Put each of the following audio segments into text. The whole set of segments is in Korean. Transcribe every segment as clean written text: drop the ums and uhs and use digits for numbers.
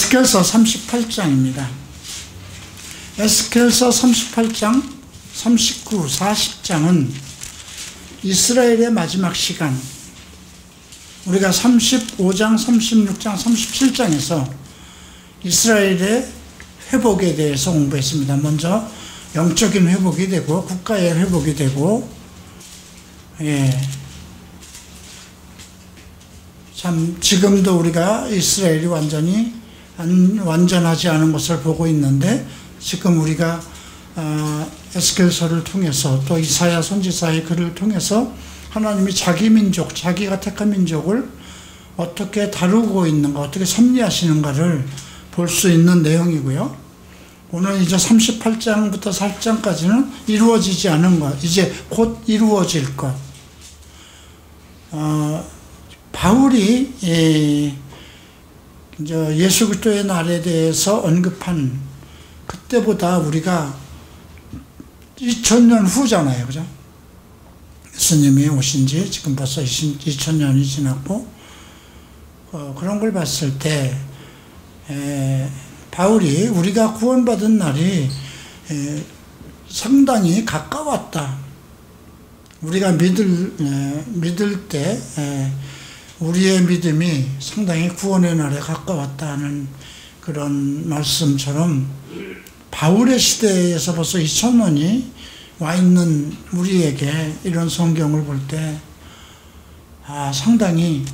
에스겔서 38장입니다. 에스겔서 38장, 39, 40장은 이스라엘의 마지막 시간, 우리가 35장, 36장, 37장에서 이스라엘의 회복에 대해서 공부했습니다. 먼저 영적인 회복이 되고 국가의 회복이 되고, 참 지금도 우리가 이스라엘이 완전하지 않은 것을 보고 있는데, 지금 우리가 에스겔서를 통해서 또 이사야 선지자의 글을 통해서 하나님이 자기 민족, 자기가 택한 민족을 어떻게 다루고 있는가, 어떻게 섭리하시는가를 볼 수 있는 내용이고요. 오늘 이제 38장부터 40장까지는 이루어지지 않은 것, 이제 곧 이루어질 것. 바울이 예수 그리스도의 날에 대해서 언급한 그때보다 우리가 2000년 후잖아요, 그죠? 예수님이 오신 지 지금 벌써 2000년이 지났고, 그런 걸 봤을 때 바울이 우리가 구원받은 날이 상당히 가까웠다. 우리가 믿을 때 우리의 믿음이 상당히 구원의 날에 가까웠다는 그런 말씀처럼, 바울의 시대에서 벌써 2000년이 와 있는 우리에게 이런 성경을 볼 때 상당히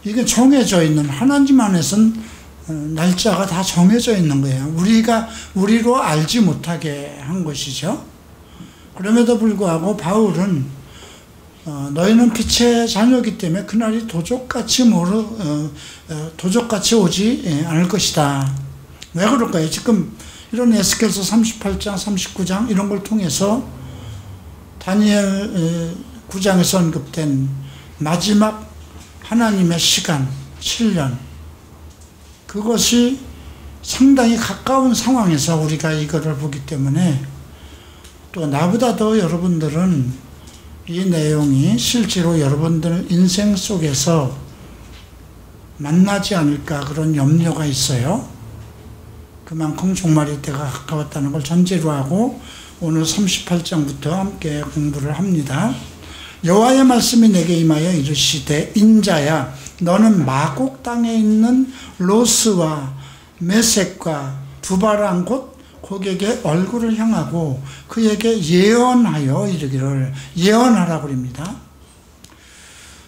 이게 정해져 있는, 하나님 안에서는 날짜가 다 정해져 있는 거예요. 우리로 알지 못하게 한 것이죠. 그럼에도 불구하고 바울은 너희는 빛의 자녀이기 때문에 그날이 도적같이 오지 않을 것이다. 왜 그럴까요? 지금 이런 에스겔서 38장, 39장 이런 걸 통해서 다니엘 9장에서 언급된 마지막 하나님의 시간, 7년, 그것이 상당히 가까운 상황에서 우리가 이거를 보기 때문에, 또 나보다도 여러분들은 이 내용이 실제로 여러분들 인생 속에서 만나지 않을까 그런 염려가 있어요. 그만큼 종말의 때가 가까웠다는 걸 전제로 하고 오늘 38장부터 함께 공부를 합니다. 여호와의 말씀이 내게 임하여 이르시되, 인자야, 너는 마곡 땅에 있는 로스와 메섹과 두바란 곧 고객의 얼굴을 향하고 그에게 예언하여 이르기를, 예언하라고 합니다.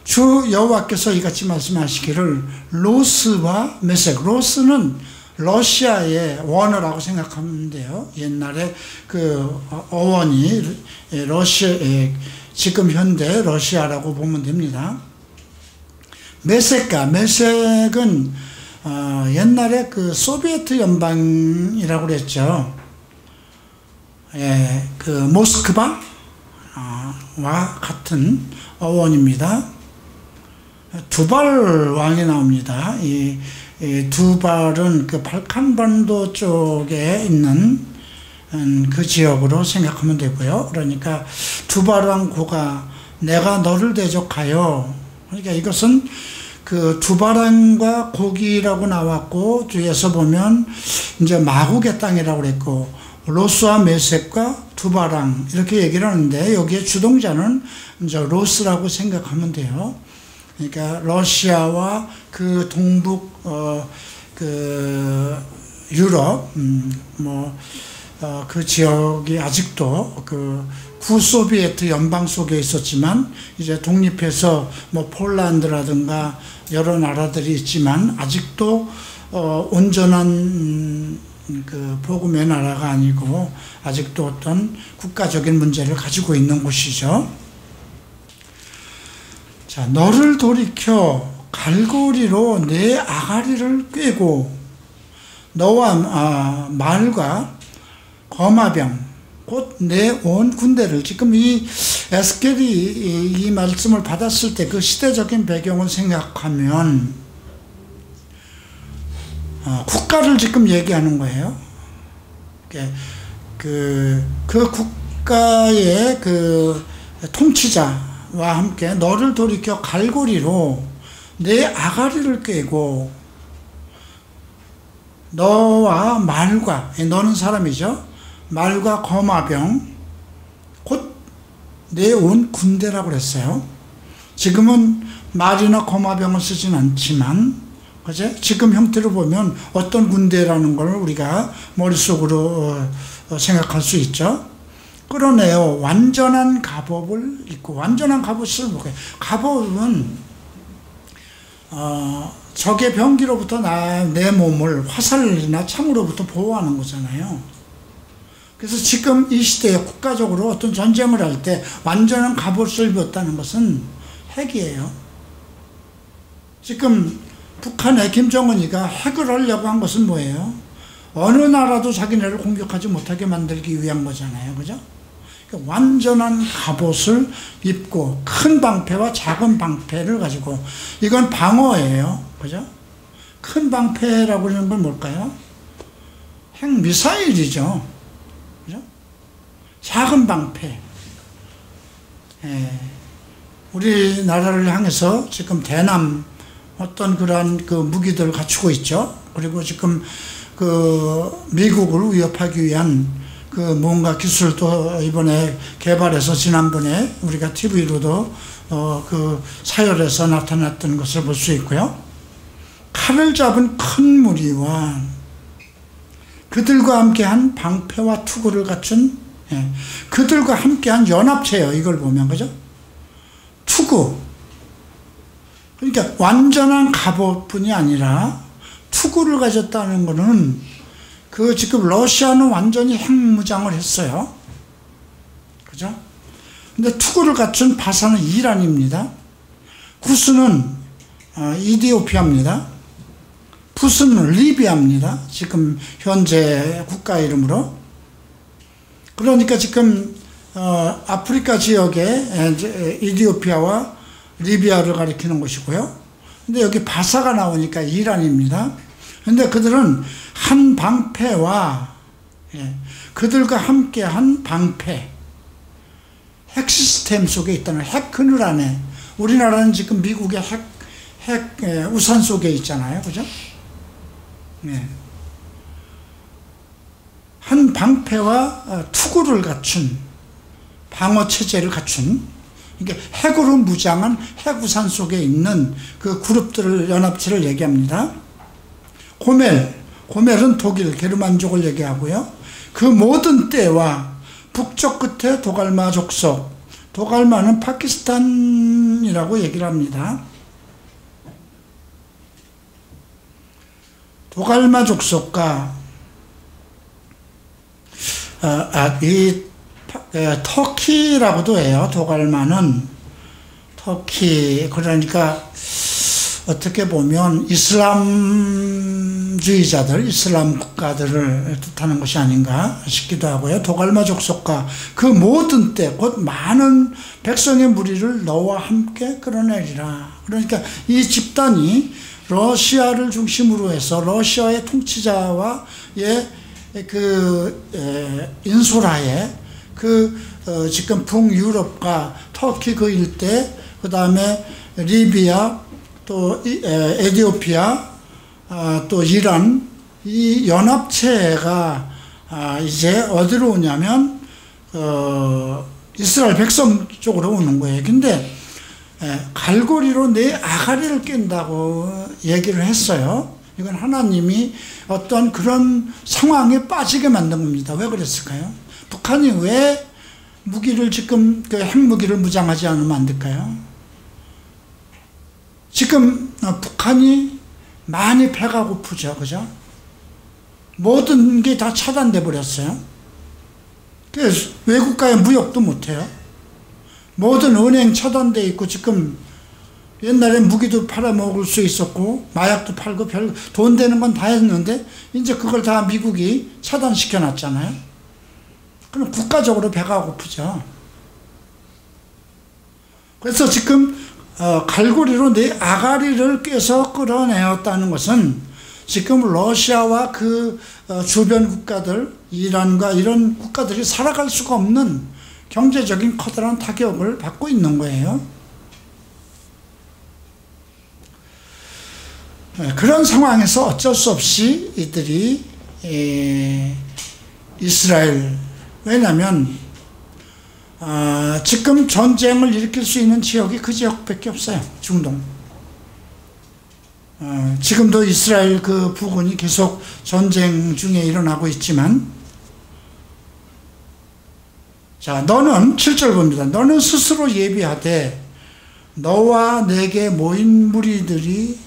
주 여호와께서 이같이 말씀하시기를, 로스와 메섹, 로스는 러시아의 원어라고 생각하면 돼요. 옛날에 그 어원이 지금 현대 러시아라고 보면 됩니다. 메섹은 옛날에 그 소비에트 연방이라고 그랬죠. 그 모스크바와 같은 어원입니다. 두발 왕이 나옵니다. 이 두발은 그 발칸반도 쪽에 있는 그 지역으로 생각하면 되고요. 그러니까 두발 왕 고가 내가 너를 대적하여, 그러니까 이것은 그 두바란과 고기라고 나왔고, 뒤에서 보면 이제 마곡의 땅이라고 그랬고, 로스와 메섹과 두바랑 이렇게 얘기를 하는데, 여기에 주동자는 이제 로스라고 생각하면 돼요. 그러니까 러시아와 그 동북 그 유럽 그 지역이 아직도 그 구소비에트 연방 속에 있었지만, 이제 독립해서 폴란드라든가 여러 나라들이 있지만 아직도 온전한 그 복음의 나라가 아니고 아직도 어떤 국가적인 문제를 가지고 있는 곳이죠. 자, 너를 돌이켜 갈고리로 내 아가리를 꿰고 너와 말과 거마병 곧 내 온 군대를, 지금 이 에스겔이 이 말씀을 받았을 때 그 시대적인 배경을 생각하면 국가를 지금 얘기하는 거예요. 그 국가의 그 통치자와 함께 너를 돌이켜 갈고리로 내 아가리를 꿰고 너와 말과, 너는 사람이죠. 말과 거마병, 곧 내 온 군대라고 그랬어요. 지금은 말이나 거마병을 쓰진 않지만, 그죠? 지금 형태로 보면 어떤 군대라는 걸 우리가 머릿속으로 생각할 수 있죠. 끌어내어 완전한 갑옷을 입고, 완전한 갑옷을 뭐예요? 갑옷은 적의 병기로부터 내 몸을 화살이나 창으로부터 보호하는 거잖아요. 그래서 지금 이 시대에 국가적으로 어떤 전쟁을 할 때 완전한 갑옷을 입었다는 것은 핵이에요. 지금 북한의 김정은이가 핵을 하려고 한 것은 뭐예요? 어느 나라도 자기네를 공격하지 못하게 만들기 위한 거잖아요. 그죠? 완전한 갑옷을 입고 큰 방패와 작은 방패를 가지고, 이건 방어예요. 그죠? 큰 방패라고 하는 건 뭘까요? 핵미사일이죠. 그죠? 작은 방패. 우리나라를 향해서 지금 대남 어떤 그러한 그 무기들을 갖추고 있죠. 그리고 지금 그 미국을 위협하기 위한 그 뭔가 기술도 이번에 개발해서 지난번에 우리가 TV로도 그 사열에서 나타났던 것을 볼 수 있고요. 칼을 잡은 큰 무리와 그들과 함께한 방패와 투구를 갖춘, 그들과 함께한 연합체예요. 이걸 보면, 그죠? 투구. 그러니까 완전한 갑옷뿐이 아니라 투구를 가졌다는 것은, 그 지금 러시아는 완전히 핵무장을 했어요. 그죠? 근데 투구를 갖춘 바사는 이란입니다. 구스는 이디오피아입니다. 푸스는 리비아입니다. 지금 현재 국가 이름으로. 그러니까 지금 아프리카 지역에 이디오피아와 리비아를 가리키는 것이고요. 근데 여기 바사가 나오니까 이란입니다. 근데 그들은 한 방패와 그들과 함께한 방패, 핵 시스템 속에 있다는, 핵 그늘 안에, 우리나라는 지금 미국의 핵 우산 속에 있잖아요. 그죠? 한 방패와 투구를 갖춘, 방어 체제를 갖춘, 그러니까 핵으로 무장한 핵 우산 속에 있는 그 그룹들을, 연합체를 얘기합니다. 고멜은 독일 게르만족을 얘기하고요. 그 모든 때와 북쪽 끝에 도갈마 족속, 도갈마는 파키스탄이라고 얘기를 합니다. 도갈마 족속과 터키라고도 해요. 도갈마는 터키, 그러니까 어떻게 보면 이슬람주의자들, 이슬람 국가들을 뜻하는 것이 아닌가 싶기도 하고요. 도갈마 족속과 그 모든 때 곧 많은 백성의 무리를 너와 함께 끌어내리라. 그러니까 이 집단이 러시아를 중심으로 해서 러시아의 통치자와의 인솔하에 지금 북유럽과 터키 그 일대, 그 다음에 리비아, 또 에티오피아, 또 이란, 이 연합체가 이제 어디로 오냐면 이스라엘 백성 쪽으로 오는 거예요. 근데 갈고리로 내 아가리를 낀다고 얘기를 했어요. 이건 하나님이 어떤 그런 상황에 빠지게 만든 겁니다. 왜 그랬을까요? 북한이 왜 무기를 지금 핵무기를 무장하지 않으면 안 될까요? 지금 북한이 많이 배가 고프죠. 그죠? 모든 게 다 차단돼 버렸어요. 그래서 외국과의 무역도 못해요. 모든 은행 차단돼 있고, 지금 옛날에 무기도 팔아먹을 수 있었고 마약도 팔고 별 돈 되는 건 다 했는데 이제 그걸 다 미국이 차단시켜 놨잖아요. 그럼 국가적으로 배가 고프죠. 그래서 지금 갈고리로 내 아가리를 꿰서 끌어내었다는 것은 지금 러시아와 그 주변 국가들, 이란과 이런 국가들이 살아갈 수가 없는 경제적인 커다란 타격을 받고 있는 거예요. 그런 상황에서 어쩔 수 없이 이들이 이스라엘, 왜냐하면 지금 전쟁을 일으킬 수 있는 지역이 그 지역밖에 없어요. 중동. 지금도 이스라엘 그 부근이 계속 전쟁 중에 일어나고 있지만, 자, 너는 7절 봅니다. 너는 스스로 예비하되 너와 내게 모인 무리들이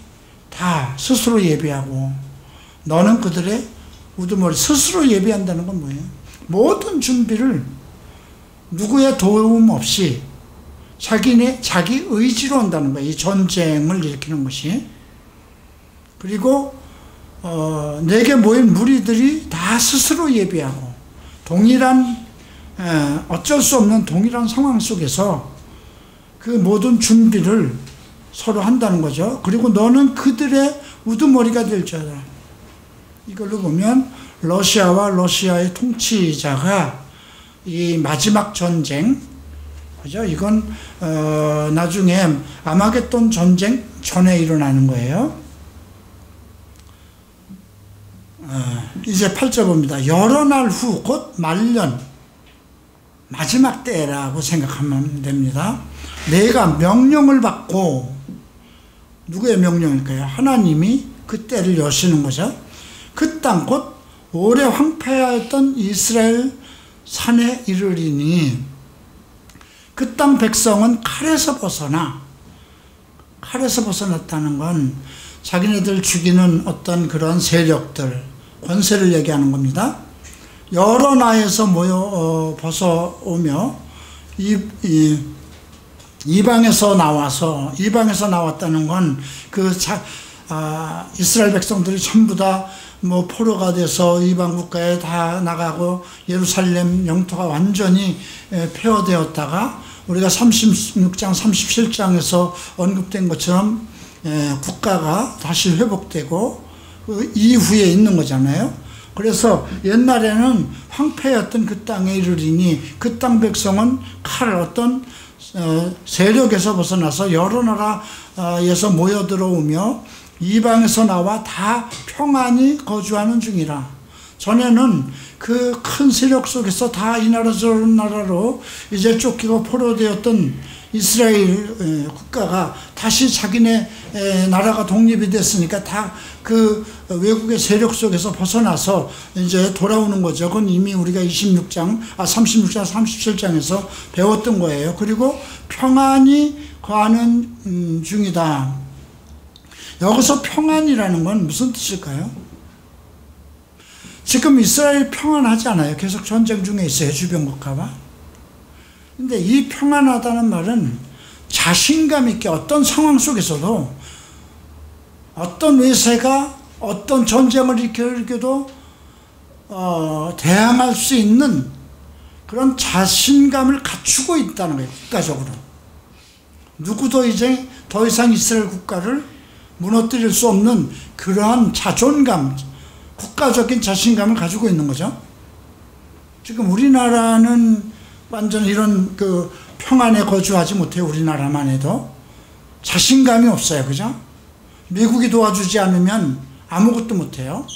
다 스스로 예비하고, 너는 그들의 우두머리. 스스로 예비한다는 건 뭐예요? 모든 준비를 누구의 도움 없이 자기 의지로 한다는 거예요. 이 전쟁을 일으키는 것이. 그리고 내게 모인 무리들이 다 스스로 예비하고, 동일한 어쩔 수 없는 동일한 상황 속에서 그 모든 준비를 서로 한다는 거죠. 그리고 너는 그들의 우두머리가 될 줄 알아. 이걸로 보면 러시아와 러시아의 통치자가 이 마지막 전쟁, 그죠? 이건 나중에 아마겟돈 전쟁 전에 일어나는 거예요. 이제 8절 봅니다. 여러 날 후 곧 말년, 마지막 때라고 생각하면 됩니다. 내가 명령을 받고, 누구의 명령일까요? 하나님이 그 때를 여시는 거죠. 그 땅 곧 오래 황폐하였던 이스라엘 산에 이르리니, 그 땅 백성은 칼에서 벗어났다는 건 자기네들 죽이는 어떤 그런 세력들, 권세를 얘기하는 겁니다. 여러 나라에서 벗어오며 이방에서 나왔다는 건 이스라엘 백성들이 전부 다 포로가 돼서 이방 국가에 다 나가고 예루살렘 영토가 완전히 폐허되었다가 우리가 36장 37장에서 언급된 것처럼 국가가 다시 회복되고 그 이후에 있는 거잖아요. 그래서 옛날에는 황폐였던 그 땅에 이르리니, 그 땅 백성은 어떤 세력에서 벗어나서 여러 나라에서 모여 들어오며 이방에서 나와 다 평안히 거주하는 중이라. 전에는 그 큰 세력 속에서 다 이 나라 저런 나라로 이제 쫓기고 포로되었던 이스라엘 국가가 다시 자기네 나라가 독립이 됐으니까 다 그 외국의 세력 속에서 벗어나서 이제 돌아오는 거죠. 그건 이미 우리가 36장, 37장에서 배웠던 거예요. 그리고 평안히 거하는 중이다. 여기서 평안이라는 건 무슨 뜻일까요? 지금 이스라엘 평안하지 않아요. 계속 전쟁 중에 있어요. 주변 국가와. 근데 이 평안하다는 말은 자신감 있게 어떤 상황 속에서도 어떤 외세가 어떤 전쟁을 일으켜도 대항할 수 있는 그런 자신감을 갖추고 있다는 거예요. 국가적으로. 누구도 이제 더 이상 이스라엘 국가를 무너뜨릴 수 없는 그러한 자존감, 국가적인 자신감을 가지고 있는 거죠. 지금 우리나라는 완전 이런 그 평안에 거주하지 못해요. 우리나라만 해도 자신감이 없어요. 그죠? 미국이 도와주지 않으면 아무것도 못해요.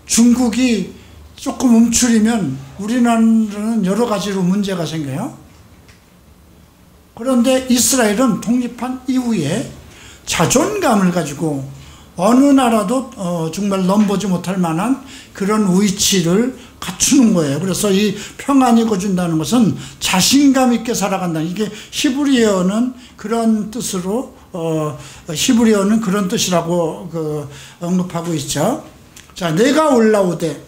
중국이 조금 움츠리면 우리나라는 여러 가지로 문제가 생겨요. 그런데 이스라엘은 독립한 이후에 자존감을 가지고 어느 나라도 정말 넘보지 못할 만한 그런 위치를 갖추는 거예요. 그래서 이 평안이 거준다는 것은 자신감 있게 살아간다는, 이게 히브리어는 그런 뜻으로 히브리어는 그런 뜻이라고 언급하고 있죠. 자, 내가 올라오되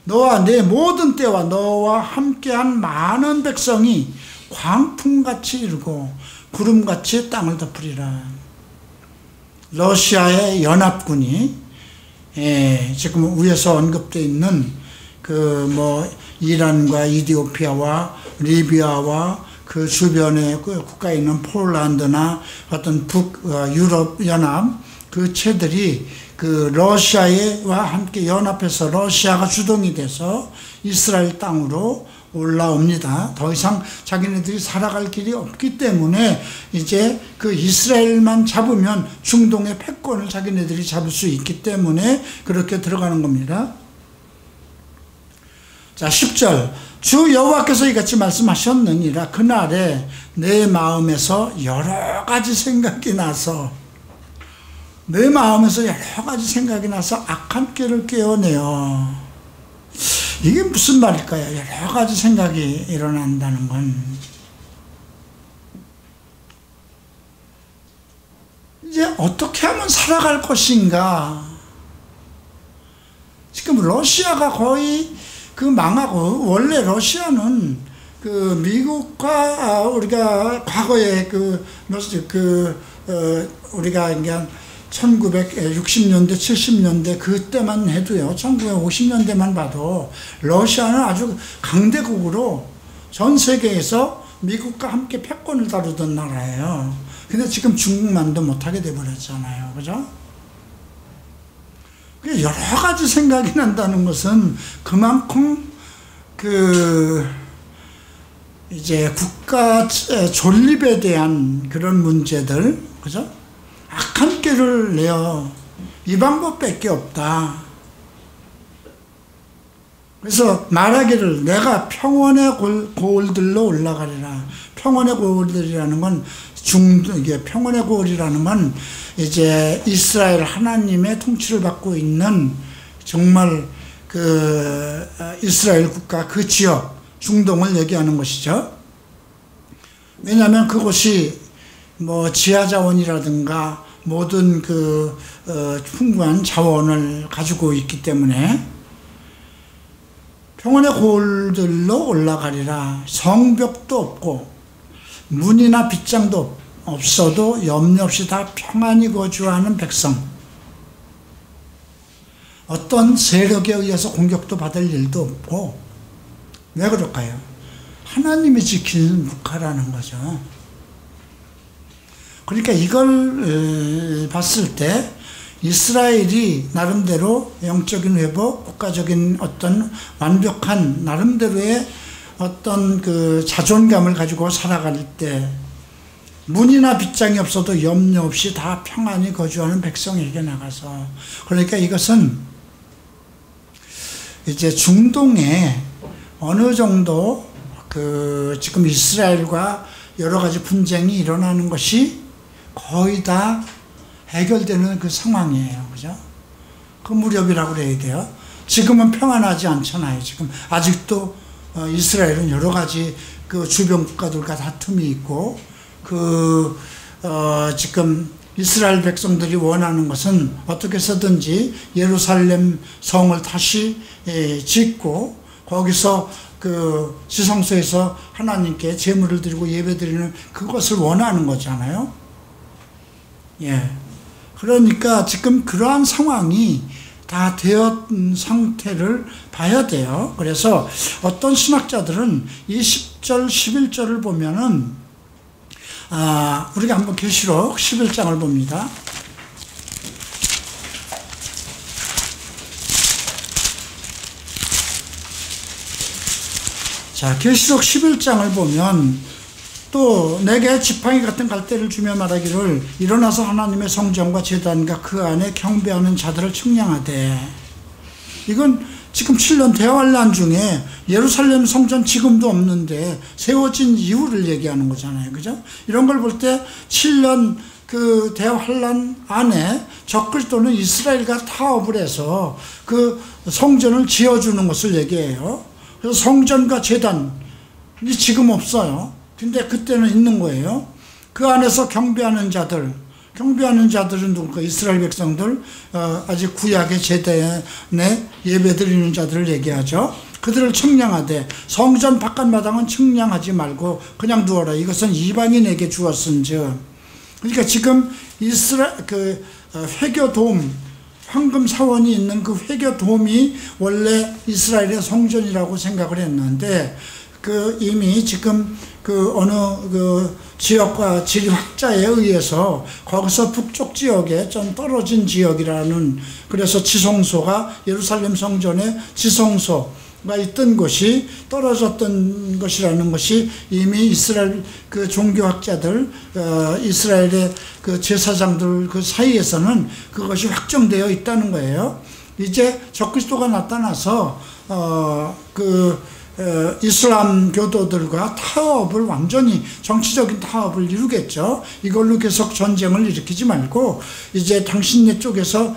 너와 내 모든 때와 너와 함께한 많은 백성이 광풍같이 이르고 구름같이 땅을 덮으리라. 러시아의 연합군이 지금 위에서 언급되어 있는 이란과 이디오피아와 리비아와 그 주변에 그 국가에 있는 폴란드나 어떤 유럽 연합 그 체들이 그 러시아와 함께 연합해서 러시아가 주동이 돼서 이스라엘 땅으로 올라옵니다. 더 이상 자기네들이 살아갈 길이 없기 때문에 이제 그 이스라엘만 잡으면 중동의 패권을 자기네들이 잡을 수 있기 때문에 그렇게 들어가는 겁니다. 자, 10절. 주 여호와께서 이같이 말씀하셨느니라. 그날에 내 마음에서 여러 가지 생각이 나서 악한 꾀를 깨어내어. 이게 무슨 말일까요? 여러 가지 생각이 일어난다는 건. 이제 어떻게 하면 살아갈 것인가. 지금 러시아가 거의 망하고, 원래 러시아는 미국과 우리가 과거에 우리가 그냥 1960년대, 70년대 그때만 해도요, 1950년대만 봐도 러시아는 아주 강대국으로 전 세계에서 미국과 함께 패권을 다루던 나라예요. 근데 지금 중국만도 못하게 돼버렸잖아요. 그죠? 여러 가지 생각이 난다는 것은 그만큼 이제 국가 존립에 대한 그런 문제들, 그죠? 악한 꾀를 내어 이 방법밖에 없다. 그래서 말하기를 내가 평원의 고을들로 올라가리라. 평원의 고을들이라는 건 이게 평원의 고을이라는 건 이제 이스라엘 하나님의 통치를 받고 있는 정말 이스라엘 국가 그 지역 중동을 얘기하는 것이죠. 왜냐하면 그곳이 지하 자원이라든가 모든 풍부한 자원을 가지고 있기 때문에 평원의 고을들로 올라가리라. 성벽도 없고 문이나 빗장도 없어도 염려 없이 다 평안히 거주하는 백성. 어떤 세력에 의해서 공격도 받을 일도 없고. 왜 그럴까요? 하나님이 지키는 국가라는 거죠. 그러니까 이걸 봤을 때 이스라엘이 나름대로 영적인 회복, 국가적인 어떤 완벽한 나름대로의 어떤 자존감을 가지고 살아갈 때 문이나 빗장이 없어도 염려 없이 다 평안히 거주하는 백성에게 나가서, 그러니까 이것은 이제 중동에 어느 정도 지금 이스라엘과 여러 가지 분쟁이 일어나는 것이 거의 다 해결되는 그 상황이에요. 그죠? 그 무렵이라고 그래야 돼요. 지금은 평안하지 않잖아요. 지금 아직도 이스라엘은 여러 가지 주변 국가들과 다툼이 있고, 지금 이스라엘 백성들이 원하는 것은 어떻게 해서든지 예루살렘 성을 다시 짓고 거기서 지성소에서 하나님께 제물을 드리고 예배 드리는 그것을 원하는 거잖아요. 예. 그러니까 지금 그러한 상황이 다 되었던 상태를 봐야 돼요. 그래서 어떤 신학자들은 이 10절, 11절을 보면은, 우리가 한번 계시록 11장을 봅니다. 자, 계시록 11장을 보면 또 내게 지팡이 같은 갈대를 주며 말하기를 일어나서 하나님의 성전과 제단과 그 안에 경배하는 자들을 측량하되. 이건 지금 7년 대환란 중에 예루살렘 성전 지금도 없는데 세워진 이유를 얘기하는 거잖아요. 그죠? 이런 걸 볼 때 7년 대환란 안에 적그리스도는 이스라엘과 타협을 해서 그 성전을 지어주는 것을 얘기해요. 그래서 성전과 제단이 지금 없어요. 근데 그때는 있는 거예요. 그 안에서 경배하는 자들은 누굴까? 이스라엘 백성들, 아직 구약의 제단에 예배드리는 자들을 얘기하죠. 그들을 측량하되 성전 바깥마당은 측량하지 말고 그냥 두어라. 이것은 이방인에게 주었은즉. 그러니까 지금 회교돔, 황금 사원이 있는 그 회교돔이 원래 이스라엘의 성전이라고 생각을 했는데, 이미 지금 어느 지역과 지리 확자에 의해서 거기서 북쪽 지역에 좀 떨어진 지역이라는, 그래서 지성소가 예루살렘 성전의 지성소, 있던 것이 떨어졌던 것이라는 것이 이미 이스라엘 그 종교학자들, 이스라엘의 그 제사장들 그 사이에서는 그것이 확정되어 있다는 거예요. 이제 적그리스도가 나타나서 이슬람 교도들과 타협을 완전히 정치적인 타협을 이루겠죠. 이걸로 계속 전쟁을 일으키지 말고 이제 당신네 쪽에서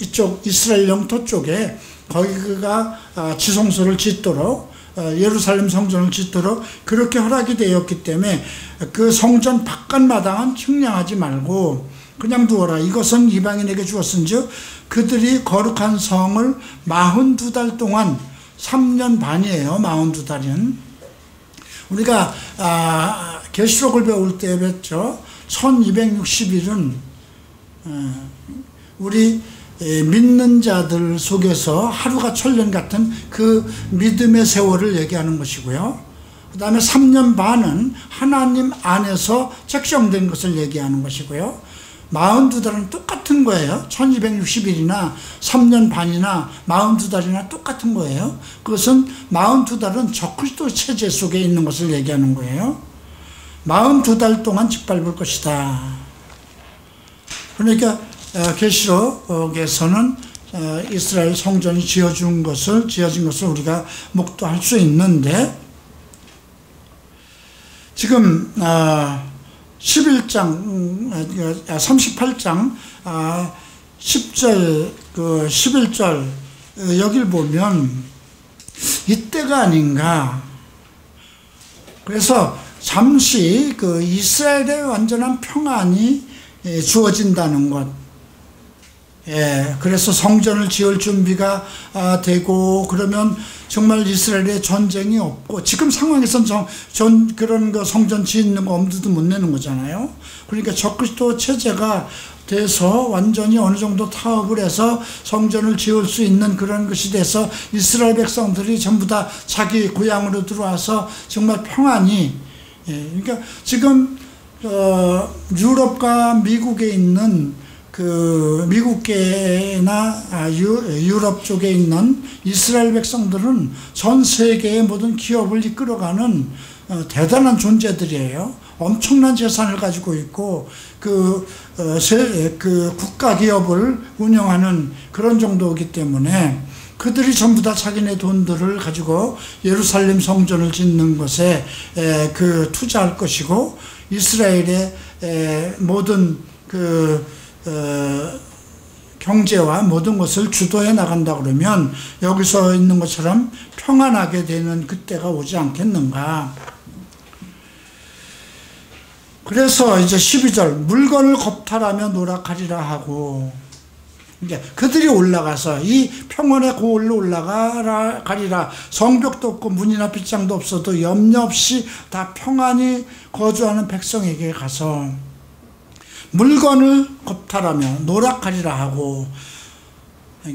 이쪽 이스라엘 영토 쪽에 거기가 지성소를 짓도록 예루살렘 성전을 짓도록 그렇게 허락이 되었기 때문에 그 성전 바깥마당은 측량하지 말고 그냥 두어라. 이것은 이방인에게 주었은즉 그들이 거룩한 성을 42달 동안 3년 반이에요. 42달은. 우리가 계시록을 배울 때 배웠죠. 1260일은 우리 믿는 자들 속에서 하루가 천년 같은 그 믿음의 세월을 얘기하는 것이고요. 그 다음에 3년 반은 하나님 안에서 책정된 것을 얘기하는 것이고요. 42달은 똑같은 거예요. 1260일이나 3년 반이나 42달이나 똑같은 거예요. 그것은 42달은 적그리스도 체제 속에 있는 것을 얘기하는 거예요. 42달 동안 짓밟을 것이다. 그러니까 계시록에서는 이스라엘 성전이 지어진 것을 우리가 목도할 수 있는데 지금 11장 38장 10절 11절 여길 보면 이때가 아닌가. 그래서 잠시 그 이스라엘의 완전한 평안이 주어진다는 것. 그래서 성전을 지을 준비가 되고 그러면 정말 이스라엘에 전쟁이 없고 지금 상황에선 그런 거 성전 짓는 거 엄두도 못 내는 거잖아요. 그러니까 적그리스도 체제가 돼서 완전히 어느 정도 타협을 해서 성전을 지을 수 있는 그런 것이 돼서 이스라엘 백성들이 전부 다 자기 고향으로 들어와서 정말 평안히 그러니까 지금 유럽과 미국에 있는 그 미국계나 유럽 쪽에 있는 이스라엘 백성들은 전 세계의 모든 기업을 이끌어가는 대단한 존재들이에요. 엄청난 재산을 가지고 있고 그 국가 기업을 운영하는 그런 정도이기 때문에 그들이 전부 다 자기네 돈들을 가지고 예루살렘 성전을 짓는 것에 투자할 것이고 이스라엘의 모든 경제와 모든 것을 주도해 나간다 그러면 여기서 있는 것처럼 평안하게 되는 그때가 오지 않겠는가. 그래서 이제 12절 물건을 겁탈하며 노력하리라 하고 이제 그들이 올라가서 이 평원의 고을로 올라가리라. 성벽도 없고 문이나 빗장도 없어도 염려 없이 다 평안히 거주하는 백성에게 가서 물건을 겁탈하며 노력하리라 하고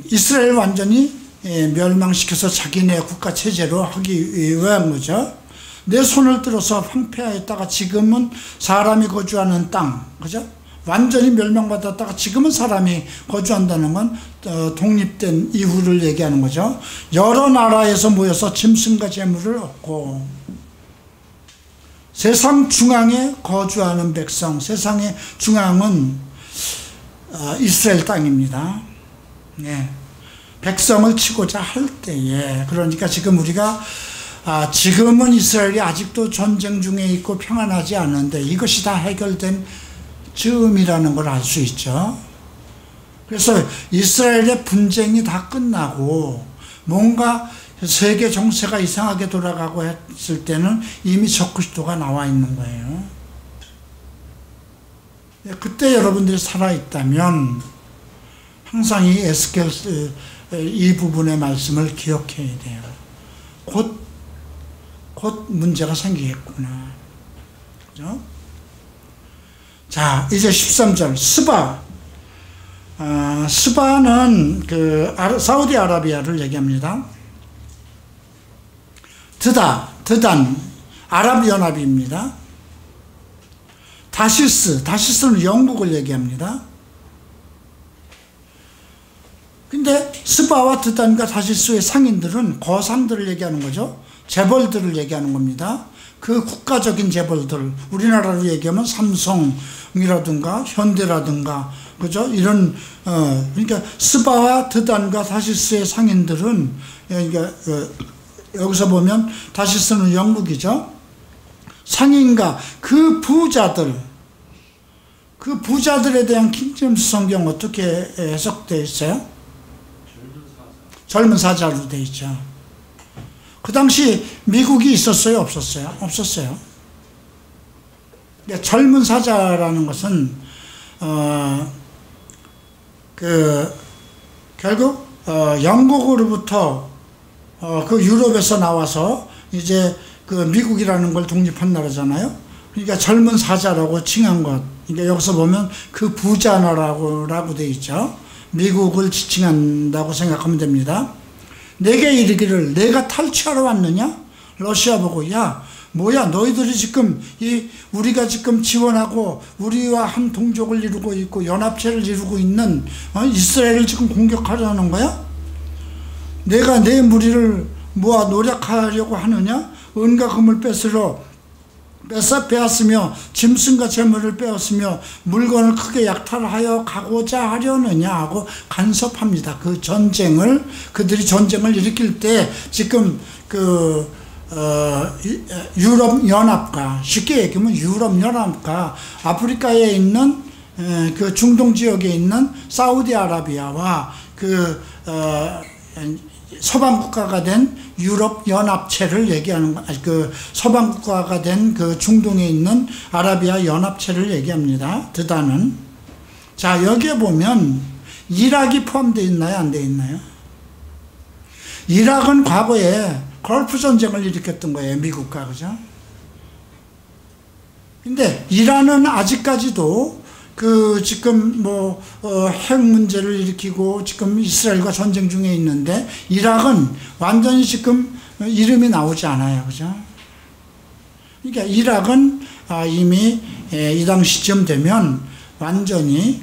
이스라엘 완전히 멸망시켜서 자기네 국가 체제로 하기 위한 거죠. 내 손을 들어서 황폐하였다가 지금은 사람이 거주하는 땅, 그죠? 완전히 멸망받았다가 지금은 사람이 거주한다는 건 독립된 이후를 얘기하는 거죠. 여러 나라에서 모여서 짐승과 재물을 얻고 세상 중앙에 거주하는 백성, 세상의 중앙은 이스라엘 땅입니다. 네. 백성을 치고자 할 때에 그러니까 지금 우리가 지금은 이스라엘이 아직도 전쟁 중에 있고 평안하지 않은데 이것이 다 해결된 즈음이라는 걸 알 수 있죠. 그래서 이스라엘의 분쟁이 다 끝나고 뭔가 세계 정세가 이상하게 돌아가고 했을 때는 이미 적그리스도가 나와 있는 거예요. 그때 여러분들이 살아있다면 항상 이 에스겔 이 부분의 말씀을 기억해야 돼요. 곧 문제가 생기겠구나. 그죠? 자, 이제 13절 스바. 스바는 사우디아라비아를 얘기합니다. 드단, 아랍연합입니다. 다시스는 영국을 얘기합니다. 근데 스바와 드단과 다시스의 상인들은 거상들을 얘기하는 거죠. 재벌들을 얘기하는 겁니다. 그 국가적인 재벌들, 우리나라로 얘기하면 삼성이라든가 현대라든가, 그죠? 이런 그러니까 스바와 드단과 다시스의 상인들은, 그러니까 여기서 보면 다시스는 영국이죠. 상인과 그 부자들에 대한 킹제임스 성경 어떻게 해석되어 있어요? 젊은 사자로 되어 있죠. 그 당시 미국이 있었어요? 없었어요? 없었어요. 젊은 사자라는 것은 결국 영국으로부터 그 유럽에서 나와서 이제 그 미국이라는 걸 독립한 나라잖아요. 그러니까 젊은 사자라고 칭한 것. 그러니까 여기서 보면 그 부자 나라라고 되어 있죠. 미국을 지칭한다고 생각하면 됩니다. 내게 이르기를 내가 탈취하러 왔느냐? 러시아 보고, 야 뭐야 너희들이 지금 우리가 지금 지원하고 우리와 한 동족을 이루고 있고 연합체를 이루고 있는 이스라엘을 지금 공격하려는 거야? 내가 내 무리를 모아 노력하려고 하느냐? 은과 금을 빼앗으며 짐승과 재물을 빼앗으며 물건을 크게 약탈하여 가고자 하려느냐 하고 간섭합니다. 그 전쟁을, 그들이 전쟁을 일으킬 때 지금 유럽연합과, 쉽게 얘기하면 유럽연합과 아프리카에 있는 그 중동 지역에 있는 사우디아라비아와 서방 국가가 된 유럽 연합체를 얘기하는 그 서방 국가가 된 그 중동에 있는 아라비아 연합체를 얘기합니다. 드단은. 자, 여기에 보면 이락이 포함되어 있나요? 안 되어 있나요? 이락은 과거에 걸프 전쟁을 일으켰던 거예요. 미국과, 그죠? 근데 이란은 아직까지도 지금 핵 문제를 일으키고 지금 이스라엘과 전쟁 중에 있는데, 이락은 완전히 지금 이름이 나오지 않아요. 그죠? 그러니까 이락은 이미 이 당시쯤 되면 완전히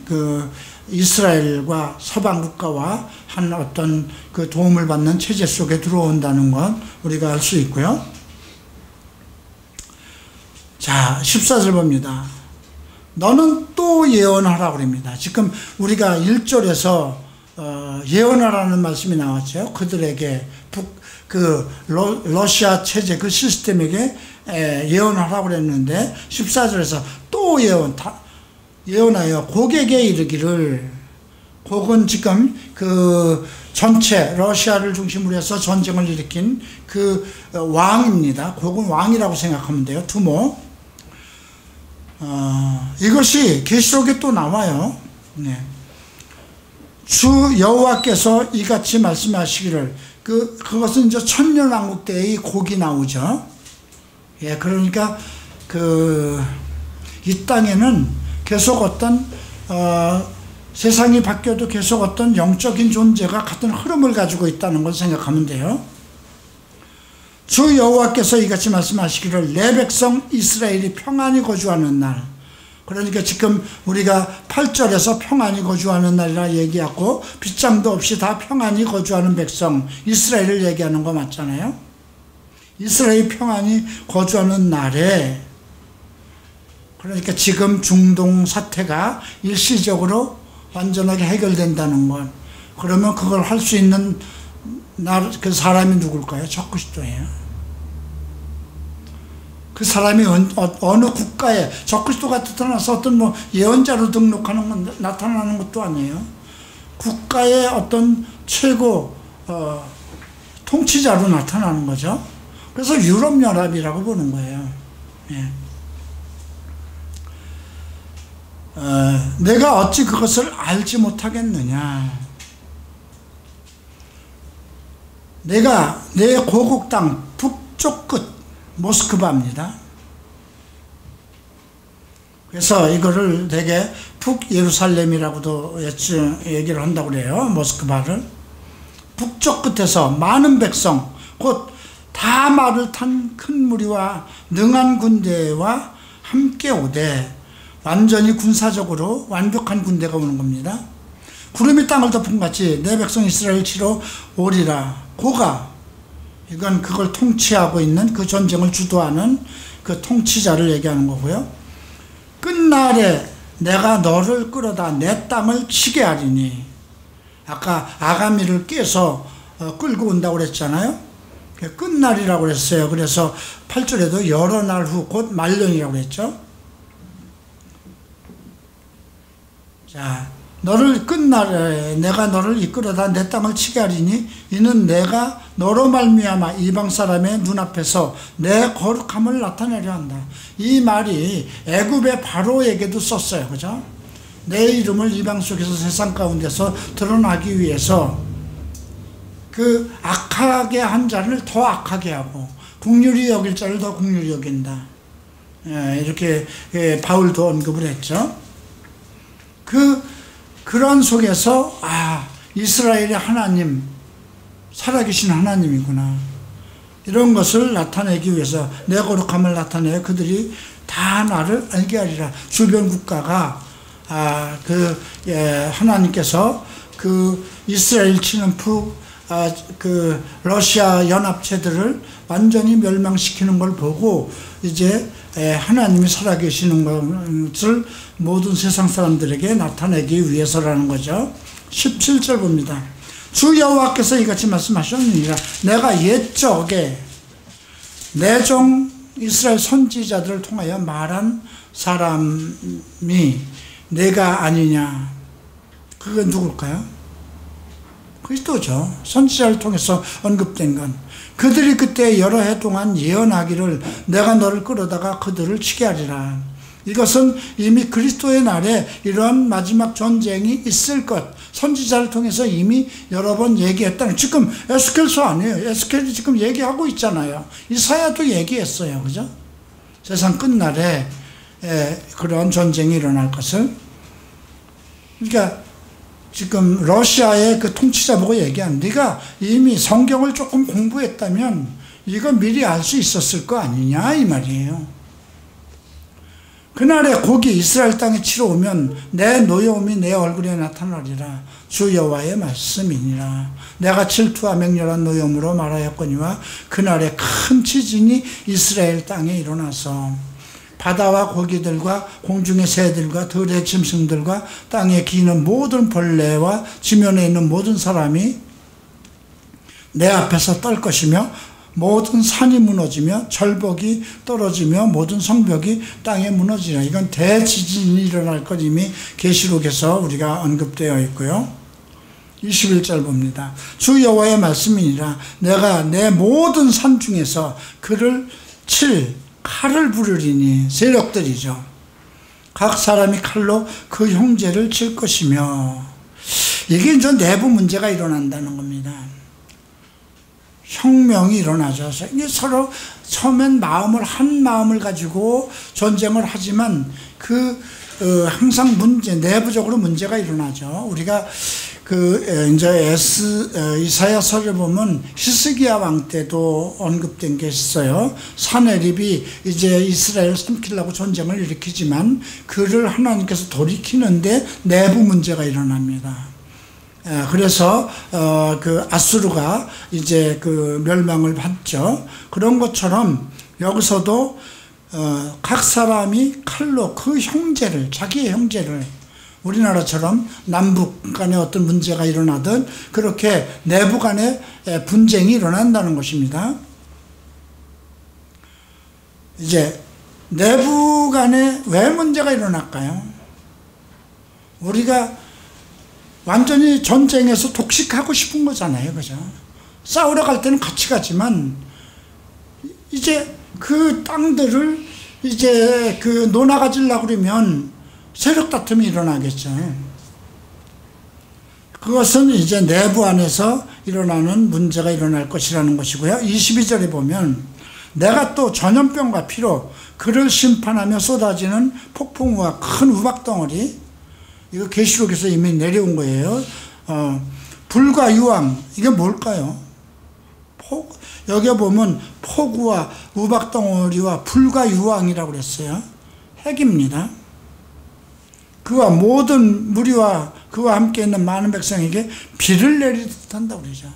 이스라엘과 서방 국가와 한 어떤 그 도움을 받는 체제 속에 들어온다는 건 우리가 알 수 있고요. 자, 14절 봅니다. 너는 또 예언하라고 그럽니다. 지금 우리가 1절에서 예언하라는 말씀이 나왔죠. 그들에게 러시아 체제 그 시스템에게 예언하라고 그랬는데 14절에서 또 예언하여 고객에 이르기를, 곡은 지금 그 전체 러시아를 중심으로 해서 전쟁을 일으킨 그 왕입니다. 곡은 왕이라고 생각하면 돼요. 두모. 이것이 계시록에 또 나와요. 네. 주 여호와께서 이같이 말씀하시기를, 그것은 이제 천년왕국 때의 곡이 나오죠. 예, 그러니까 이 땅에는 계속 어떤 세상이 바뀌어도 계속 어떤 영적인 존재가 같은 흐름을 가지고 있다는 걸 생각하면 돼요. 주 여호와께서 이같이 말씀하시기를, 내 백성 이스라엘이 평안히 거주하는 날. 그러니까 지금 우리가 8절에서 평안히 거주하는 날이라 얘기하고 빗장도 없이 다 평안히 거주하는 백성 이스라엘을 얘기하는 거 맞잖아요. 이스라엘이 평안히 거주하는 날에, 그러니까 지금 중동 사태가 일시적으로 완전하게 해결된다는 건, 그러면 그걸 할 수 있는 그 사람이 누굴까요? 적그리스도예요. 그 사람이 어느 국가에 적그리스도가 나타나서 어떤 예언자로 등록하는 건 나타나는 것도 아니에요. 국가의 어떤 최고 통치자로 나타나는 거죠. 그래서 유럽연합이라고 보는 거예요. 예. 내가 어찌 그것을 알지 못하겠느냐. 내가 내 고국 땅 북쪽 끝 모스크바입니다. 그래서 이거를 되게 북예루살렘이라고도 얘기를 한다고 그래요. 모스크바를. 북쪽 끝에서 많은 백성, 곧 다 말을 탄 큰 무리와 능한 군대와 함께 오되, 완전히 군사적으로 완벽한 군대가 오는 겁니다. 구름이 땅을 덮은 같이 내 백성 이스라엘 치러 오리라. 고가, 이건 그걸 통치하고 있는, 그 전쟁을 주도하는 그 통치자를 얘기하는 거고요. 끝날에 내가 너를 끌어다 내 땅을 치게 하리니. 아까 아가미를 깨서 끌고 온다고 그랬잖아요. 끝날이라고 그랬어요. 그래서 8절에도 여러 날 후 곧 말년이라고 그랬죠. 자, 너를 끝날에 내가 너를 이끌어다 내 땅을 치게 하리니 이는 내가 너로 말미암아 이방 사람의 눈앞에서 내 거룩함을 나타내려 한다. 이 말이 애굽의 바로에게도 썼어요. 그죠? 내 이름을 이방 속에서 세상 가운데서 드러나기 위해서 그 악하게 한 자를 더 악하게 하고 긍휼히 여길 자를 더 긍휼히 여긴다. 이렇게 바울도 언급을 했죠. 그런 속에서 이스라엘의 하나님, 살아계신 하나님이구나, 이런 것을 나타내기 위해서 내 거룩함을 나타내 그들이 다 나를 알게 하리라. 주변 국가가 하나님께서 그 이스라엘 치는 그 러시아 연합체들을 완전히 멸망시키는 걸 보고 이제 하나님이 살아계시는 것을 모든 세상 사람들에게 나타내기 위해서라는 거죠. 17절 봅니다. 주 여호와께서 이같이 말씀하셨느니라. 내가 옛적에 내 종 이스라엘 선지자들을 통하여 말한 사람이 내가 아니냐. 그건 누굴까요? 그리스도죠. 선지자를 통해서 언급된 건. 그들이 그때 여러 해 동안 예언하기를 내가 너를 끌어다가 그들을 치게 하리라. 이것은 이미 그리스도의 날에 이러한 마지막 전쟁이 있을 것, 선지자를 통해서 이미 여러 번 얘기했다는, 지금 에스겔서 아니에요. 에스겔이 지금 얘기하고 있잖아요. 이사야도 얘기했어요. 그죠? 세상 끝날에 그런 전쟁이 일어날 것을. 그러니까 지금 러시아의 그 통치자 보고 얘기한, 네가 이미 성경을 조금 공부했다면 이거 미리 알 수 있었을 거 아니냐 이 말이에요. 그날에 곡이 이스라엘 땅에 치러 오면 내 노여움이 내 얼굴에 나타나리라. 주 여호와의 말씀이니라. 내가 질투와 맹렬한 노여움으로 말하였거니와 그날에 큰 지진이 이스라엘 땅에 일어나서 바다와 고기들과 공중의 새들과 들의 짐승들과 땅에 기는 모든 벌레와 지면에 있는 모든 사람이 내 앞에서 떨 것이며 모든 산이 무너지며 절벽이 떨어지며 모든 성벽이 땅에 무너지라. 이건 대지진이 일어날 것 이미 계시록에서 우리가 언급되어 있고요. 21절 봅니다. 주 여호와의 말씀이니라. 내가 내 모든 산 중에서 그를 칠 칼을 부르리니, 세력들이죠. 각 사람이 칼로 그 형제를 칠 것이며, 이게 이제 내부 문제가 일어난다는 겁니다. 혁명이 일어나죠. 이게 서로 처음엔 한 마음을 가지고 전쟁을 하지만 항상 내부적으로 문제가 일어나죠. 우리가 이제 이사야서를 보면 히스기야 왕 때도 언급된 게 있어요. 사네립이 이제 이스라엘을 삼키려고 전쟁을 일으키지만 그를 하나님께서 돌이키는데 내부 문제가 일어납니다. 그래서 그 아수르가 이제 그 멸망을 받죠. 그런 것처럼 여기서도 각 사람이 칼로 그 형제를, 자기의 형제를, 우리나라처럼 남북 간에 어떤 문제가 일어나든 그렇게 내부 간에 분쟁이 일어난다는 것입니다. 이제 내부 간에 왜 문제가 일어날까요? 우리가 완전히 전쟁에서 독식하고 싶은 거잖아요. 그죠? 싸우러 갈 때는 같이 가지만 이제 그 땅들을 이제 논아 가지려고 그러면 세력 다툼이 일어나겠죠. 그것은 이제 내부 안에서 일어나는 문제가 일어날 것이라는 것이고요. 22절에 보면 내가 또 전염병과 피로 그를 심판하며 쏟아지는 폭풍우와 큰 우박덩어리, 이거 계시록에서 이미 내려온 거예요. 불과 유황, 이게 뭘까요? 여기 보면 폭우와 우박덩어리와 불과 유황이라고 그랬어요. 핵입니다. 그와 모든 무리와 그와 함께 있는 많은 백성에게 비를 내리듯 한다고 그러죠.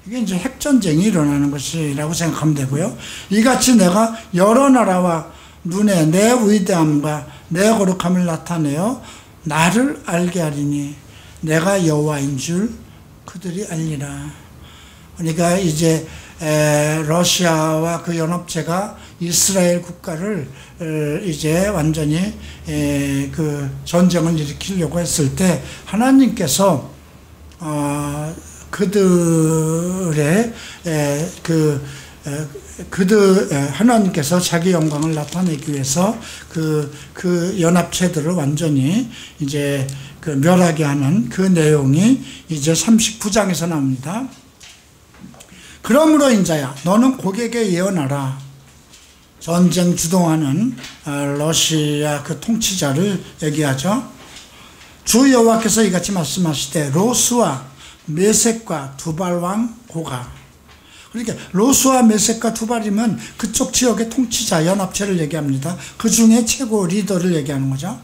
이게 이제 핵전쟁이 일어나는 것이라고 생각하면 되고요. 이같이 내가 여러 나라와 눈에 내 위대함과 내 거룩함을 나타내어 나를 알게 하리니 내가 여호와인 줄 그들이 알리라. 그러니까 이제 러시아와 그 연합체가 이스라엘 국가를 이제 완전히 그 전쟁을 일으키려고 했을 때 하나님께서 그들의 하나님께서 자기 영광을 나타내기 위해서 그 연합체들을 완전히 이제 그 멸하게 하는 그 내용이 이제 39장에서 나옵니다. 그러므로 인자야 너는 고객에 예언하라. 전쟁 주동하는 러시아 그 통치자를 얘기하죠. 주 여호와께서 이같이 말씀하시되 로스와 메섹과 두발왕 고가. 그러니까 로스와 메섹과 두발이면 그쪽 지역의 통치자 연합체를 얘기합니다. 그 중에 최고 리더를 얘기하는 거죠.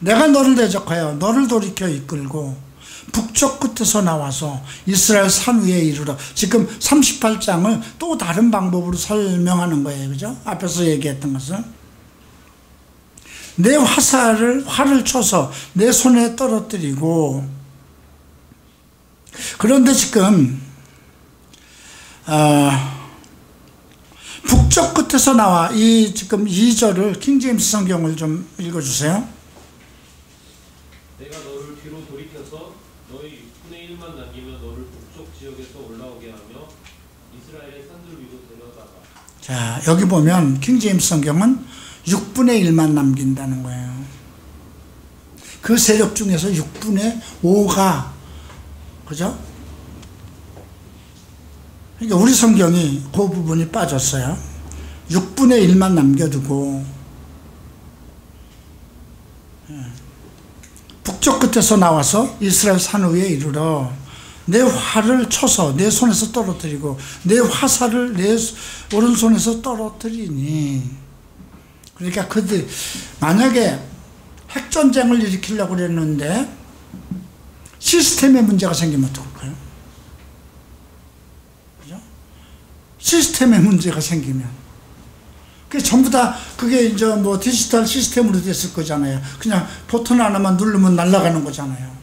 내가 너를 대적하여 너를 돌이켜 이끌고 북쪽 끝에서 나와서 이스라엘 산 위에 이르러. 지금 38장을 또 다른 방법으로 설명하는 거예요. 그죠? 앞에서 얘기했던 것은 내 활을 쳐서 내 손에 떨어뜨리고. 그런데 지금 북쪽 끝에서 나와. 이 지금 2절을 킹제임스 성경을 좀 읽어주세요. 내가 너를 뒤로 돌이켜서 너희 6분의 1만 남기면 너를 북쪽 지역에서 올라오게 하며 이스라엘의 산들 위로 데려다가. 자, 여기 보면 킹제임스 성경은 6분의 1만 남긴다는 거예요. 그 세력 중에서 6분의 5가, 그죠? 그러니까 우리 성경이 그 부분이 빠졌어요. 6분의 1만 남겨두고 북쪽 끝에서 나와서 이스라엘 산 위에 이르러 내 활을 쳐서 내 손에서 떨어뜨리고 내 화살을 내 오른손에서 떨어뜨리니. 그러니까 그들 만약에 핵전쟁을 일으키려고 그랬는데 시스템에 문제가 생기면 어떡할까요? 그죠? 시스템에 문제가 생기면 그게 전부 다 그게 이제 뭐 디지털 시스템으로 됐을 거잖아요. 그냥 버튼 하나만 누르면 날아가는 거잖아요.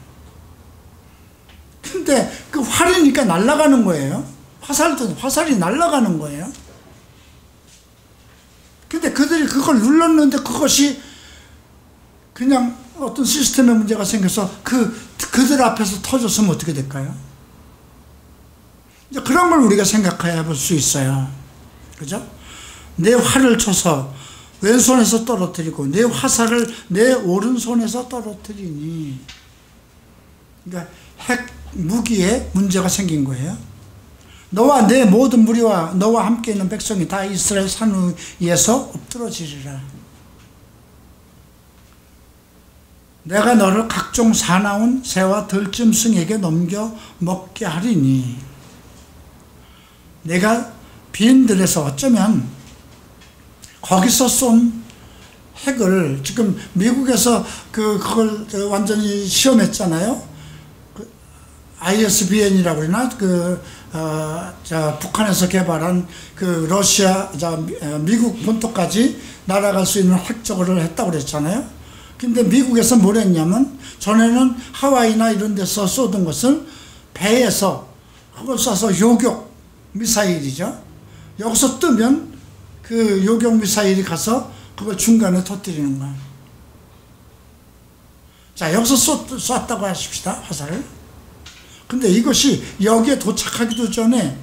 근데 그 활이니까 날아가는 거예요. 화살이 날아가는 거예요. 근데 그들이 그걸 눌렀는데 그것이 그냥 어떤 시스템에 문제가 생겨서 그들 앞에서 터졌으면 어떻게 될까요? 이제 그런 걸 우리가 생각해 볼 수 있어요. 그죠? 내 활을 쳐서 왼손에서 떨어뜨리고 내 화살을 내 오른손에서 떨어뜨리니. 그러니까 핵 무기에 문제가 생긴 거예요. 너와 내 모든 무리와 너와 함께 있는 백성이 다 이스라엘 산 위에서 엎드러지리라. 내가 너를 각종 사나운 새와 들짐승에게 넘겨 먹게 하리니. 내가 빈들에서 어쩌면 거기서 쏜 핵을 지금 미국에서 그걸 완전히 시험했잖아요. ISBN이라고 그러나 북한에서 개발한 그 러시아 미국 본토까지 날아갈 수 있는 핵 저거를 했다고 그랬잖아요. 근데 미국에서 뭘 했냐면 전에는 하와이나 이런 데서 쏘던 것을 배에서 그걸 쏴서 요격 미사일이죠. 여기서 뜨면 그 요격 미사일이 가서 그걸 중간에 터뜨리는 거야. 자, 여기서 쐈다고 하십시다, 화살을. 근데 이것이 여기에 도착하기도 전에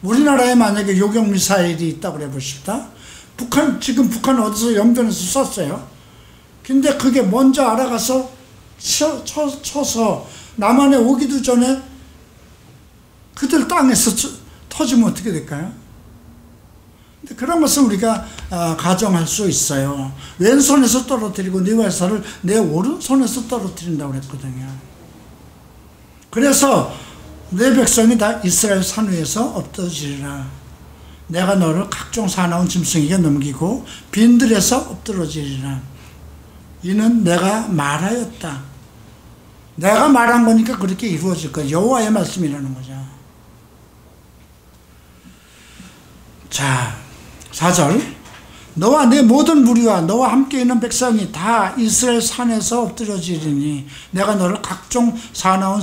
우리나라에 만약에 요격 미사일이 있다고 그래 보십시다. 지금 북한 어디서 연변에서 쐈어요. 근데 그게 먼저 알아가서 쳐서 남한에 오기도 전에 그들 땅에서 터지면 어떻게 될까요? 근데 그런 것을 우리가 가정할 수 있어요. 왼손에서 떨어뜨리고 네 화살을 내 오른손에서 떨어뜨린다고 그랬거든요. 그래서 내 백성이 다 이스라엘 산 위에서 엎드러지리라. 내가 너를 각종 사나운 짐승에게 넘기고 빈들에서 엎드러지리라. 이는 내가 말하였다. 내가 말한 거니까 그렇게 이루어질 거야. 여호와의 말씀이라는 거죠. 자, 4절. 너와 내 모든 무리와 너와 함께 있는 백성이 다 이스라엘 산에서 엎드러지리니 내가 너를 각종 사나운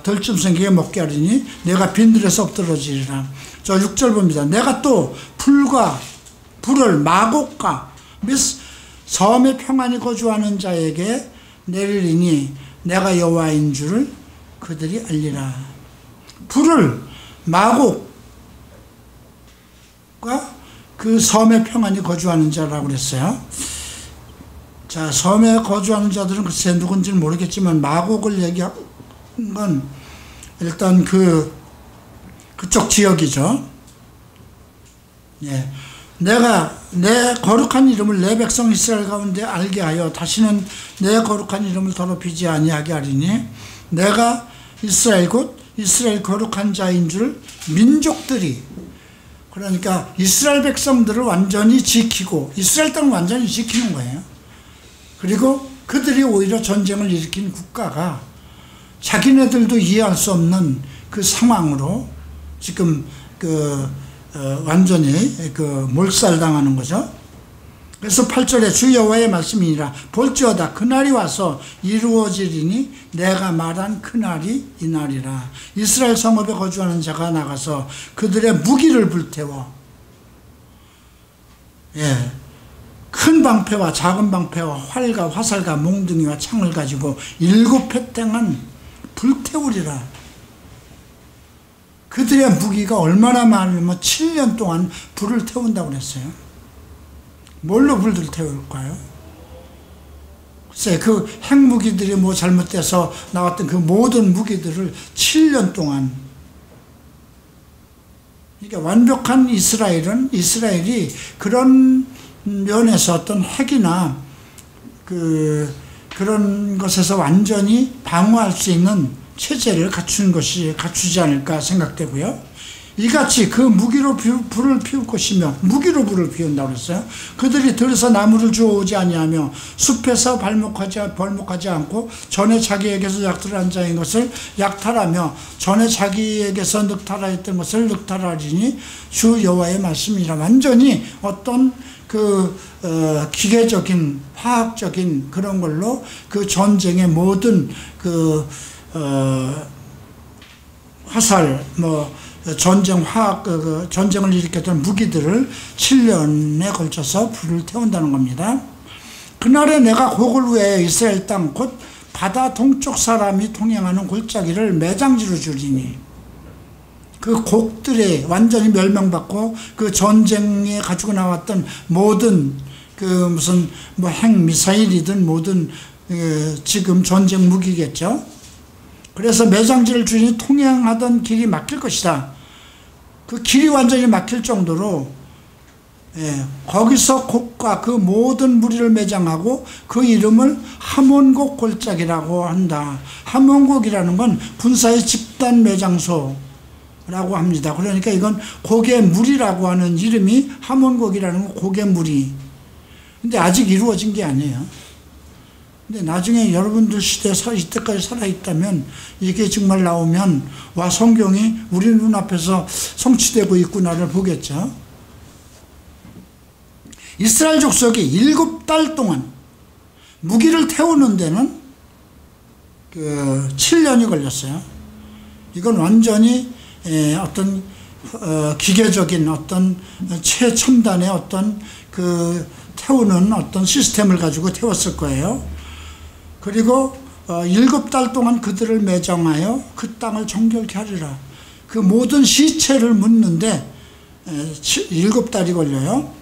들짐승에게 먹게 하리니 내가 빈들에서 엎드러지리라. 저 6절 봅니다. 내가 또 불을 마곡과 및 섬에 평안히 거주하는 자에게 내리리니 내가 여호와인 줄을 그들이 알리라. 불을 마곡과 그 섬에 평안히 거주하는 자라고 그랬어요. 자, 섬에 거주하는 자들은 글쎄 누군지는 모르겠지만 마곡을 얘기한 건 일단 그쪽 지역이죠. 예. 내가 내 거룩한 이름을 내 백성 이스라엘 가운데 알게 하여 다시는 내 거룩한 이름을 더럽히지 아니하게 하리니 내가 이스라엘 곧 이스라엘 거룩한 자인 줄 민족들이, 그러니까 이스라엘 백성들을 완전히 지키고 이스라엘 땅을 완전히 지키는 거예요. 그리고 그들이 오히려 전쟁을 일으킨 국가가 자기네들도 이해할 수 없는 그 상황으로 지금 완전히 몰살당하는 거죠. 그래서 8절에 주 여호와의 말씀이니라. 볼지어다 그날이 와서 이루어지리니 내가 말한 그날이 이날이라. 이스라엘 성읍에 거주하는 자가 나가서 그들의 무기를 불태워, 예, 큰 방패와 작은 방패와 활과 화살과 몽둥이와 창을 가지고 7회 동안 불태우리라. 그들의 무기가 얼마나 많으면 7년 동안 불을 태운다고 그랬어요. 뭘로 불을 태울까요? 글쎄, 그 핵무기들이 뭐 잘못돼서 나왔던 그 모든 무기들을 7년 동안. 그러니까 완벽한 이스라엘이 그런 면에서 어떤 핵이나 그런 것에서 완전히 방어할 수 있는 체제를 갖추지 않을까 생각되고요. 이같이 그 무기로 불을 피울 것이며, 무기로 불을 피운다고 그랬어요. 그들이 들에서 나무를 주워오지 아니하며 숲에서 벌목하지 않고 전에 자기에게서 약탈한 자인 것을 약탈하며 전에 자기에게서 늑탈하였던 것을 늑탈하리니 주 여호와의 말씀이라. 완전히 어떤 기계적인 화학적인 그런 걸로 그 전쟁의 모든 화살, 전쟁을 일으켰던 무기들을 7년에 걸쳐서 불을 태운다는 겁니다. 그날에 내가 곡을 위해 이스라엘 땅 곧 바다 동쪽 사람이 통행하는 골짜기를 매장지로 주리니, 그 곡들이 완전히 멸망받고 그 전쟁에 가지고 나왔던 모든 무슨 핵 미사일이든 모든 지금 전쟁 무기겠죠. 그래서 매장지를 주니 통행하던 길이 막힐 것이다. 그 길이 완전히 막힐 정도로, 예, 거기서 곡과 그 모든 무리를 매장하고 그 이름을 하몬곡 골짜기라고 한다. 하몬곡이라는 건 군사의 집단 매장소라고 합니다. 그러니까 이건 곡의 무리라고 하는 이름이 하몬곡이라는 건 곡의 무리. 근데 아직 이루어진 게 아니에요. 근데 나중에 여러분들 시대에 이때까지 살아있다면 이게 정말 나오면 와, 성경이 우리 눈앞에서 성취되고 있구나를 보겠죠. 이스라엘 족속이 7달 동안 무기를 태우는 데는 7년이 걸렸어요. 이건 완전히 어떤 기계적인 어떤 최첨단의 어떤 태우는 어떤 시스템을 가지고 태웠을 거예요. 그리고 7달 동안 그들을 매장하여 그 땅을 정결케 하리라. 그 모든 시체를 묻는데 7달이 걸려요.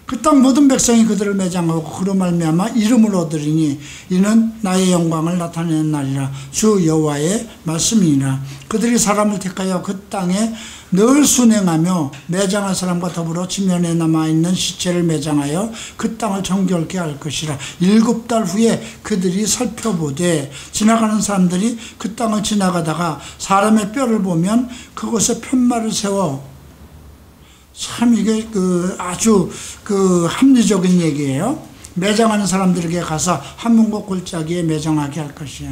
그 땅 모든 백성이 그들을 매장하고 그로 말미암아 이름을 얻으리니 이는 나의 영광을 나타내는 날이라. 주 여호와의 말씀이니라. 그들이 사람을 택하여 그 땅에 늘 순행하며 매장할 사람과 더불어 지면에 남아있는 시체를 매장하여 그 땅을 정결케 할 것이라. 7달 후에 그들이 살펴보되, 지나가는 사람들이 그 땅을 지나가다가 사람의 뼈를 보면 그곳에 편말을 세워. 참 이게 아주 합리적인 얘기예요. 매장하는 사람들에게 가서 하문과 골짜기에 매장하게 할 것이야.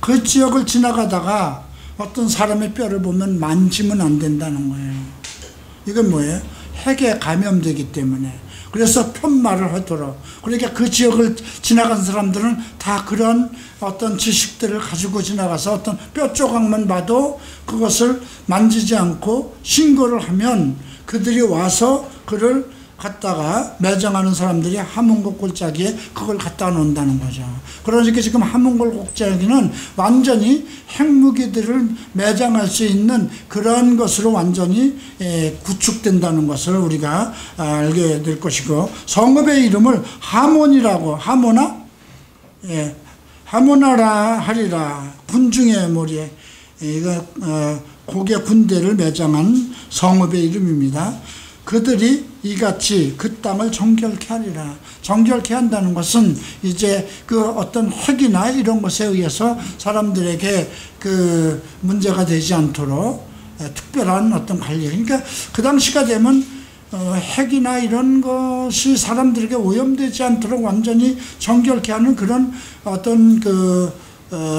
그 지역을 지나가다가 어떤 사람의 뼈를 보면 만지면 안 된다는 거예요. 이건 뭐예요? 핵에 감염되기 때문에. 그래서 편말을 하도록. 그러니까 그 지역을 지나간 사람들은 다 그런 어떤 지식들을 가지고 지나가서 어떤 뼈 조각만 봐도 그것을 만지지 않고 신고를 하면 그들이 와서 그를 갖다가 매장하는 사람들이 하문골 골짜기에 그걸 갖다 놓는다는 거죠. 그러니까 지금 하문골 골짜기는 완전히 핵무기들을 매장할 수 있는 그런 것으로 완전히 구축된다는 것을 우리가 알게 될 것이고, 성읍의 이름을 하몬이라고, 하모나라 하리라, 군중의 머리에 이거 고개 군대를 매장한 성읍의 이름입니다. 그들이 이같이 그 땅을 정결케 하리라. 정결케 한다는 것은 이제 그 어떤 핵이나 이런 것에 의해서 사람들에게 그 문제가 되지 않도록 특별한 어떤 관리. 그러니까 그 당시가 되면 핵이나 이런 것이 사람들에게 오염되지 않도록 완전히 정결케 하는 그런 어떤 그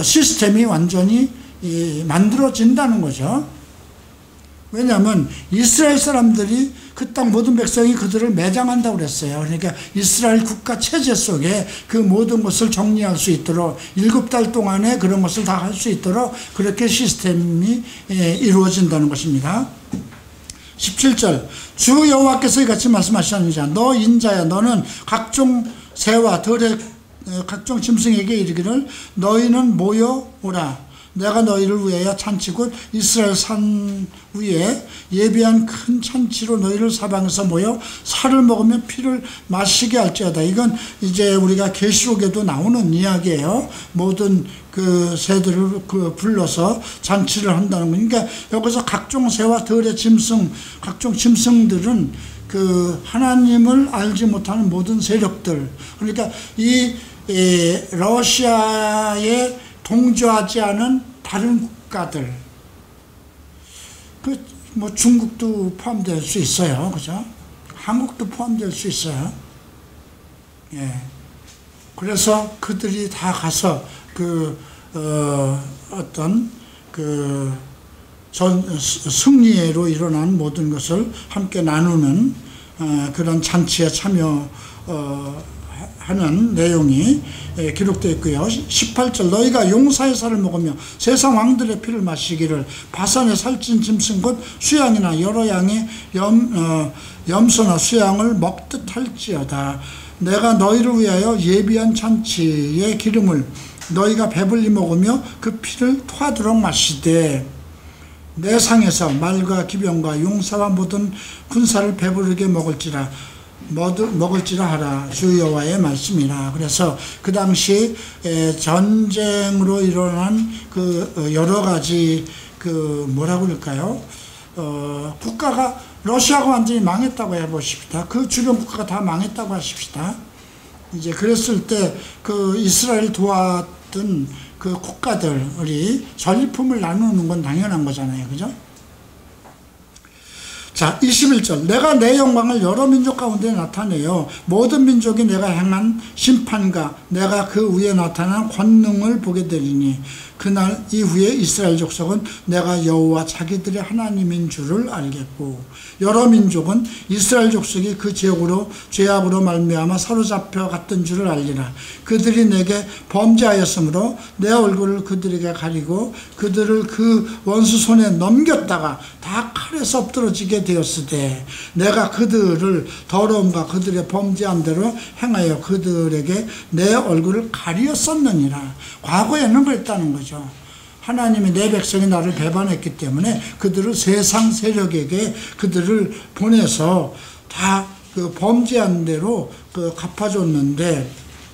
시스템이 완전히 만들어진다는 거죠. 왜냐하면 이스라엘 사람들이 그 땅 모든 백성이 그들을 매장한다고 그랬어요. 그러니까 이스라엘 국가 체제 속에 그 모든 것을 정리할 수 있도록 7달 동안에 그런 것을 다 할 수 있도록 그렇게 시스템이 이루어진다는 것입니다. 17절, 주 여호와께서 이같이 말씀하셨느니 너 인자야, 너는 각종 새와 들의 각종 짐승에게 이르기를 너희는 모여오라. 내가 너희를 위하여 잔치 곧 이스라엘 산 위에 예비한 큰 잔치로 너희를 사방에서 모여 살을 먹으며 피를 마시게 할지어다. 이건 이제 우리가 계시록에도 나오는 이야기예요. 모든 그 새들을 불러서 잔치를 한다는 거니까, 여기서 각종 새와 들의 짐승, 각종 짐승들은 그 하나님을 알지 못하는 모든 세력들, 그러니까 이 러시아의 동조하지 않은 다른 국가들, 뭐 중국도 포함될 수 있어요, 그죠? 한국도 포함될 수 있어요. 그래서 그들이 다 가서 어떤 승리로 일어난 모든 것을 함께 나누는 그런 잔치에 참여 하는 내용이 기록되어 있고요. 18절, 너희가 용사의 살을 먹으며 세상 왕들의 피를 마시기를 바산의 살찐 짐승 곧 수양이나 여러 양의 염소나 수양을 먹듯 할지어다. 내가 너희를 위하여 예비한 잔치의 기름을 너희가 배불리 먹으며 그 피를 토하도록 마시되 내 상에서 말과 기병과 용사와 모든 군사를 배부르게 먹을지라 하라. 주 여호와의 말씀이라. 그래서 그 당시 전쟁으로 일어난 그 여러 가지 그 뭐라고 그럴까요? 국가가 러시아가 완전히 망했다고 해보십시다. 그 주변 국가가 다 망했다고 하십시다. 이제 그랬을 때 그 이스라엘 도왔던 그 국가들이 전리품을 나누는 건 당연한 거잖아요, 그죠? 자, 21절, 내가 내 영광을 여러 민족 가운데 나타내요. 모든 민족이 내가 행한 심판과 내가 그 위에 나타난 권능을 보게 되리니 그날 이후에 이스라엘 족속은 내가 여호와 자기들의 하나님인 줄을 알겠고, 여러 민족은 이스라엘 족속이 그 지역으로 죄악으로 말미암아 사로잡혀 갔던 줄을 알리라. 그들이 내게 범죄하였으므로 내 얼굴을 그들에게 가리고 그들을 그 원수 손에 넘겼다가 다 칼에서 엎드러지게 되었으되 내가 그들을 더러움과 그들의 범죄한 대로 행하여 그들에게 내 얼굴을 가리었었느니라. 과거에는 그랬다는 거죠. 하나님이 내 백성이 나를 배반했기 때문에 그들을 세상 세력에게 그들을 보내서 다 그 범죄한 대로 그 갚아줬는데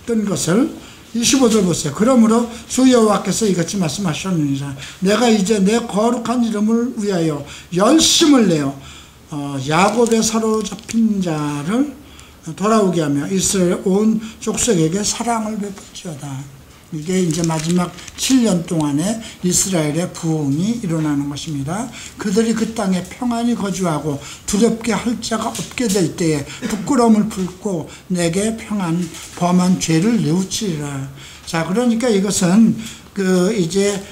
뜬 것을 25절 보세요. 그러므로 주 여호와께서 이같이 말씀하셨느니라. 내가 이제 내 거룩한 이름을 위하여 열심을 내어 야곱의 사로잡힌 자를 돌아오게 하며 이스라엘 온 족속에게 사랑을 베풀지어다. 이게 이제 마지막 7년 동안에 이스라엘의 부흥이 일어나는 것입니다. 그들이 그 땅에 평안히 거주하고 두렵게 할 자가 없게 될 때에 부끄러움을 품고 내게 범한 죄를 뉘우치리라. 자, 그러니까 이것은 이제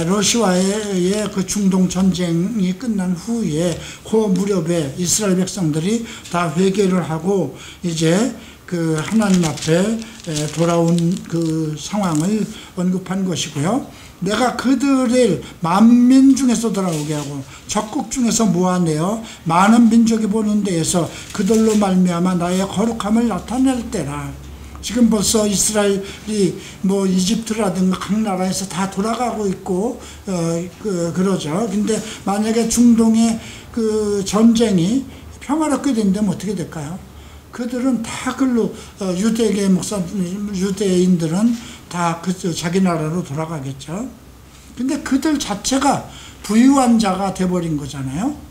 러시아와의 그 중동 전쟁이 끝난 후에 그 무렵에 이스라엘 백성들이 다 회개를 하고 이제 그 하나님 앞에 돌아온 그 상황을 언급한 것이고요. 내가 그들을 만민 중에서 돌아오게 하고 적국 중에서 모아내어 많은 민족이 보는 데에서 그들로 말미암아 나의 거룩함을 나타낼 때라. 지금 벌써 이스라엘이 뭐 이집트라든가 각 나라에서 다 돌아가고 있고 그러죠. 근데 만약에 중동의 그 전쟁이 평화롭게 된다면 어떻게 될까요? 그들은 다 글로 유대계 유대인들은 다 자기 나라로 돌아가겠죠. 근데 그들 자체가 부유한 자가 돼버린 거잖아요.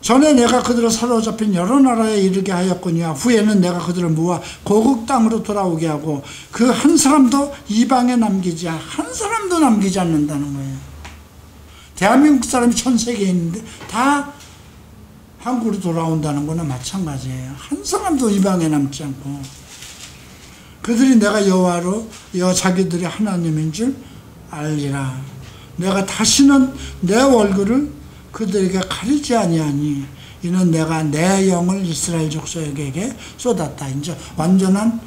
전에 내가 그들을 사로잡힌 여러 나라에 이르게 하였거니와 후에는 내가 그들을 모아 고국 땅으로 돌아오게 하고 그 한 사람도 이방에 남기지 한 사람도 남기지 않는다는 거예요. 대한민국 사람이 전 세계에 있는데 다 한국으로 돌아온다는 거는 마찬가지예요. 한 사람도 이방에 남지 않고 그들이 내가 자기들이 하나님인 줄 알리라. 내가 다시는 내 얼굴을 그들에게 가리지 아니하니 이는 내가 내 영을 이스라엘 족속에게 쏟았다. 이제 완전한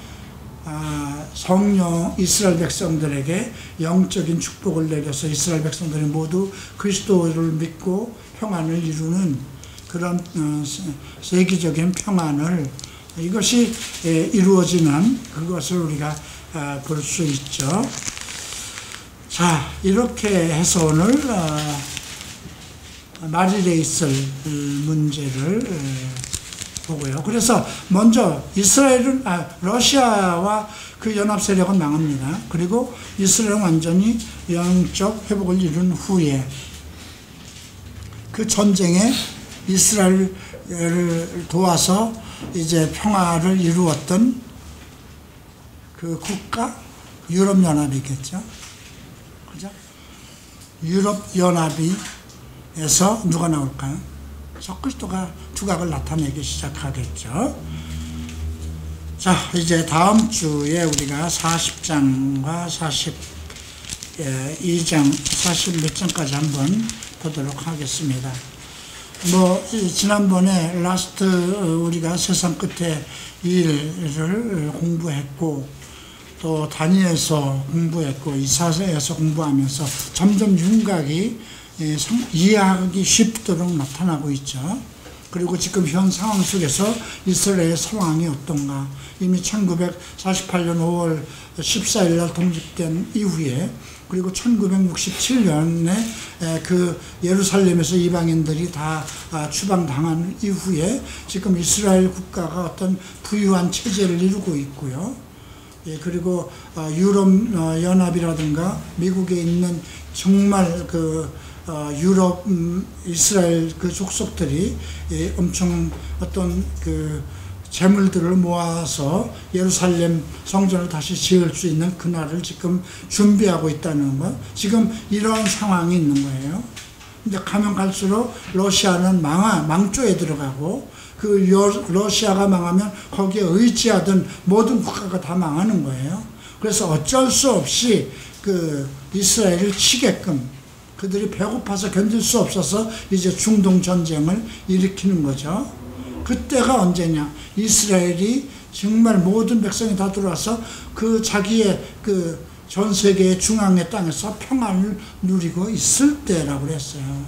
성령 이스라엘 백성들에게 영적인 축복을 내려서 이스라엘 백성들이 모두 그리스도를 믿고 평안을 이루는 그런 세계적인 평안을 이것이 이루어지는 그것을 우리가 볼 수 있죠. 자, 이렇게 해서 오늘 말일에 있을 문제를 보고요. 그래서 먼저 러시아와 그 연합 세력은 망합니다. 그리고 이스라엘은 완전히 영적 회복을 이룬 후에 그 전쟁에 이스라엘을 도와서 이제 평화를 이루었던 그 국가 유럽연합이겠죠. 그죠? 유럽연합이 에서 누가 나올까요? 적그리스도가 두각을 나타내기 시작하겠죠. 자, 이제 다음 주에 우리가 40장과 42장, 40 몇 장까지 한번 보도록 하겠습니다. 뭐 지난번에 우리가 세상 끝에 일을 공부했고 또 다니엘서 공부했고 이사야서 공부하면서 점점 윤곽이 이해하기 쉽도록 나타나고 있죠. 그리고 지금 현 상황 속에서 이스라엘의 상황이 어떤가. 이미 1948년 5월 14일 날 독립된 이후에 그리고 1967년에 그 예루살렘에서 이방인들이 다 추방당한 이후에 지금 이스라엘 국가가 어떤 부유한 체제를 이루고 있고요. 그리고 유럽 연합이라든가 미국에 있는 정말 유럽, 이스라엘 그 족속들이 엄청 어떤 그 재물들을 모아서 예루살렘 성전을 다시 지을 수 있는 그날을 지금 준비하고 있다는 것. 지금 이런 상황이 있는 거예요. 근데 가면 갈수록 러시아는 망조에 들어가고 그 러시아가 망하면 거기에 의지하던 모든 국가가 다 망하는 거예요. 그래서 어쩔 수 없이 그 이스라엘을 치게끔 그들이 배고파서 견딜 수 없어서 이제 중동 전쟁을 일으키는 거죠. 그때가 언제냐? 이스라엘이 정말 모든 백성이 다 들어와서 그 자기의 그 전 세계의 중앙의 땅에서 평안을 누리고 있을 때라고 그랬어요.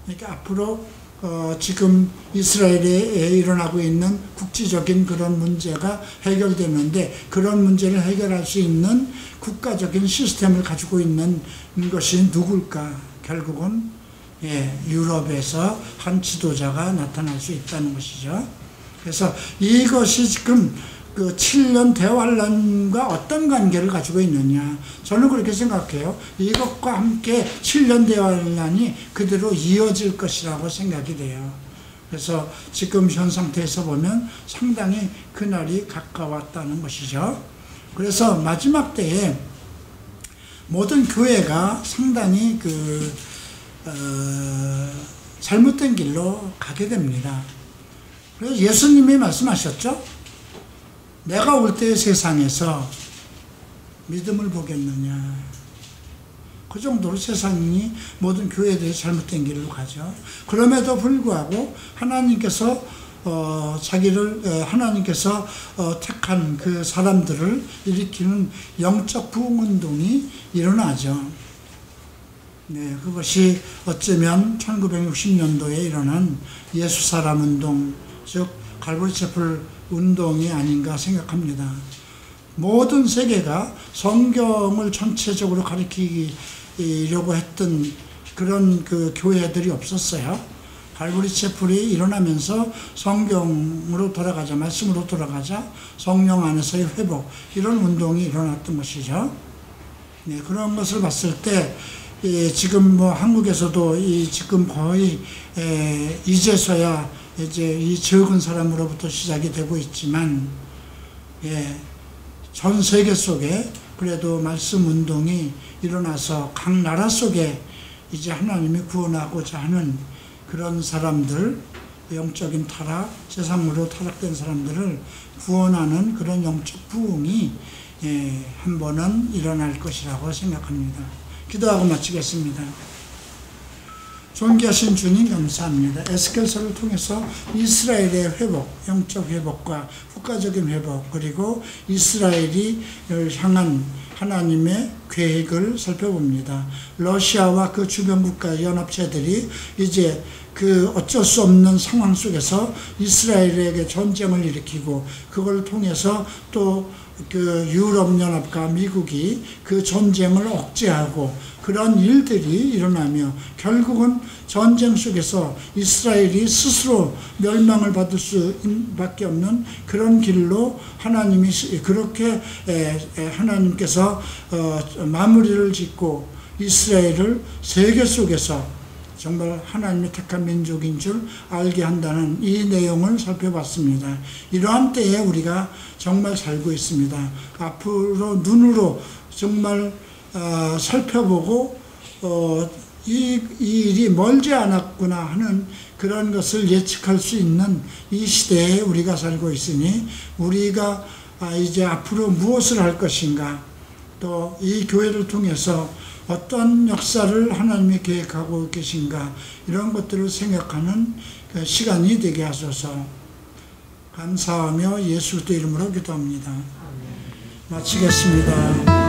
그러니까 앞으로 지금 이스라엘에 일어나고 있는 국지적인 그런 문제가 해결되는데 그런 문제를 해결할 수 있는 국가적인 시스템을 가지고 있는 것이 누굴까? 결국은 유럽에서 한 지도자가 나타날 수 있다는 것이죠. 그래서 이것이 지금 그 7년 대환란과 어떤 관계를 가지고 있느냐. 저는 그렇게 생각해요. 이것과 함께 7년 대환란이 그대로 이어질 것이라고 생각이 돼요. 그래서 지금 현 상태에서 보면 상당히 그날이 가까웠다는 것이죠. 그래서 마지막 때에 모든 교회가 상당히 잘못된 길로 가게 됩니다. 그래서 예수님이 말씀하셨죠. 내가 올 때 세상에서 믿음을 보겠느냐. 그 정도로 세상이 모든 교회들이 잘못된 길로 가죠. 그럼에도 불구하고 하나님께서 하나님께서 택한 그 사람들을 일으키는 영적 부흥운동이 일어나죠. 네, 그것이 어쩌면 1960년도에 일어난 예수사람 운동, 즉 갈보리 채플 운동이 아닌가 생각합니다. 모든 세계가 성경을 전체적으로 가리키려고 했던 그런 그 교회들이 없었어요. 갈보리 채플이 일어나면서 성경으로 돌아가자, 말씀으로 돌아가자, 성령 안에서의 회복, 이런 운동이 일어났던 것이죠. 네, 그런 것을 봤을 때 지금 뭐 한국에서도 지금 거의 이제서야 이제 이 적은 사람으로부터 시작이 되고 있지만, 전 세계 속에 그래도 말씀 운동이 일어나서 각 나라 속에 이제 하나님이 구원하고자 하는 그런 사람들, 영적인 타락, 세상으로 타락된 사람들을 구원하는 그런 영적 부흥이 한 번은 일어날 것이라고 생각합니다. 기도하고 마치겠습니다. 존귀하신 주님 감사합니다. 에스겔서를 통해서 이스라엘의 회복, 영적 회복과 국가적인 회복, 그리고 이스라엘이 향한 하나님의 계획을 살펴봅니다. 러시아와 그 주변 국가 연합체들이 이제 그 어쩔 수 없는 상황 속에서 이스라엘에게 전쟁을 일으키고, 그걸 통해서 또 그 유럽연합과 미국이 그 전쟁을 억제하고, 그런 일들이 일어나며 결국은 전쟁 속에서 이스라엘이 스스로 멸망을 받을 수밖에 없는 그런 길로 하나님이 그렇게 하나님께서 마무리를 짓고 이스라엘을 세계 속에서 정말 하나님의 택한 민족인 줄 알게 한다는 이 내용을 살펴봤습니다. 이러한 때에 우리가 정말 살고 있습니다. 앞으로 눈으로 정말 살펴보고 이 일이 멀지 않았구나 하는 그런 것을 예측할 수 있는 이 시대에 우리가 살고 있으니, 우리가 이제 앞으로 무엇을 할 것인가, 또 이 교회를 통해서 어떤 역사를 하나님이 계획하고 계신가, 이런 것들을 생각하는 그 시간이 되게 하소서. 감사하며 예수 그리스도 이름으로 기도합니다. 마치겠습니다.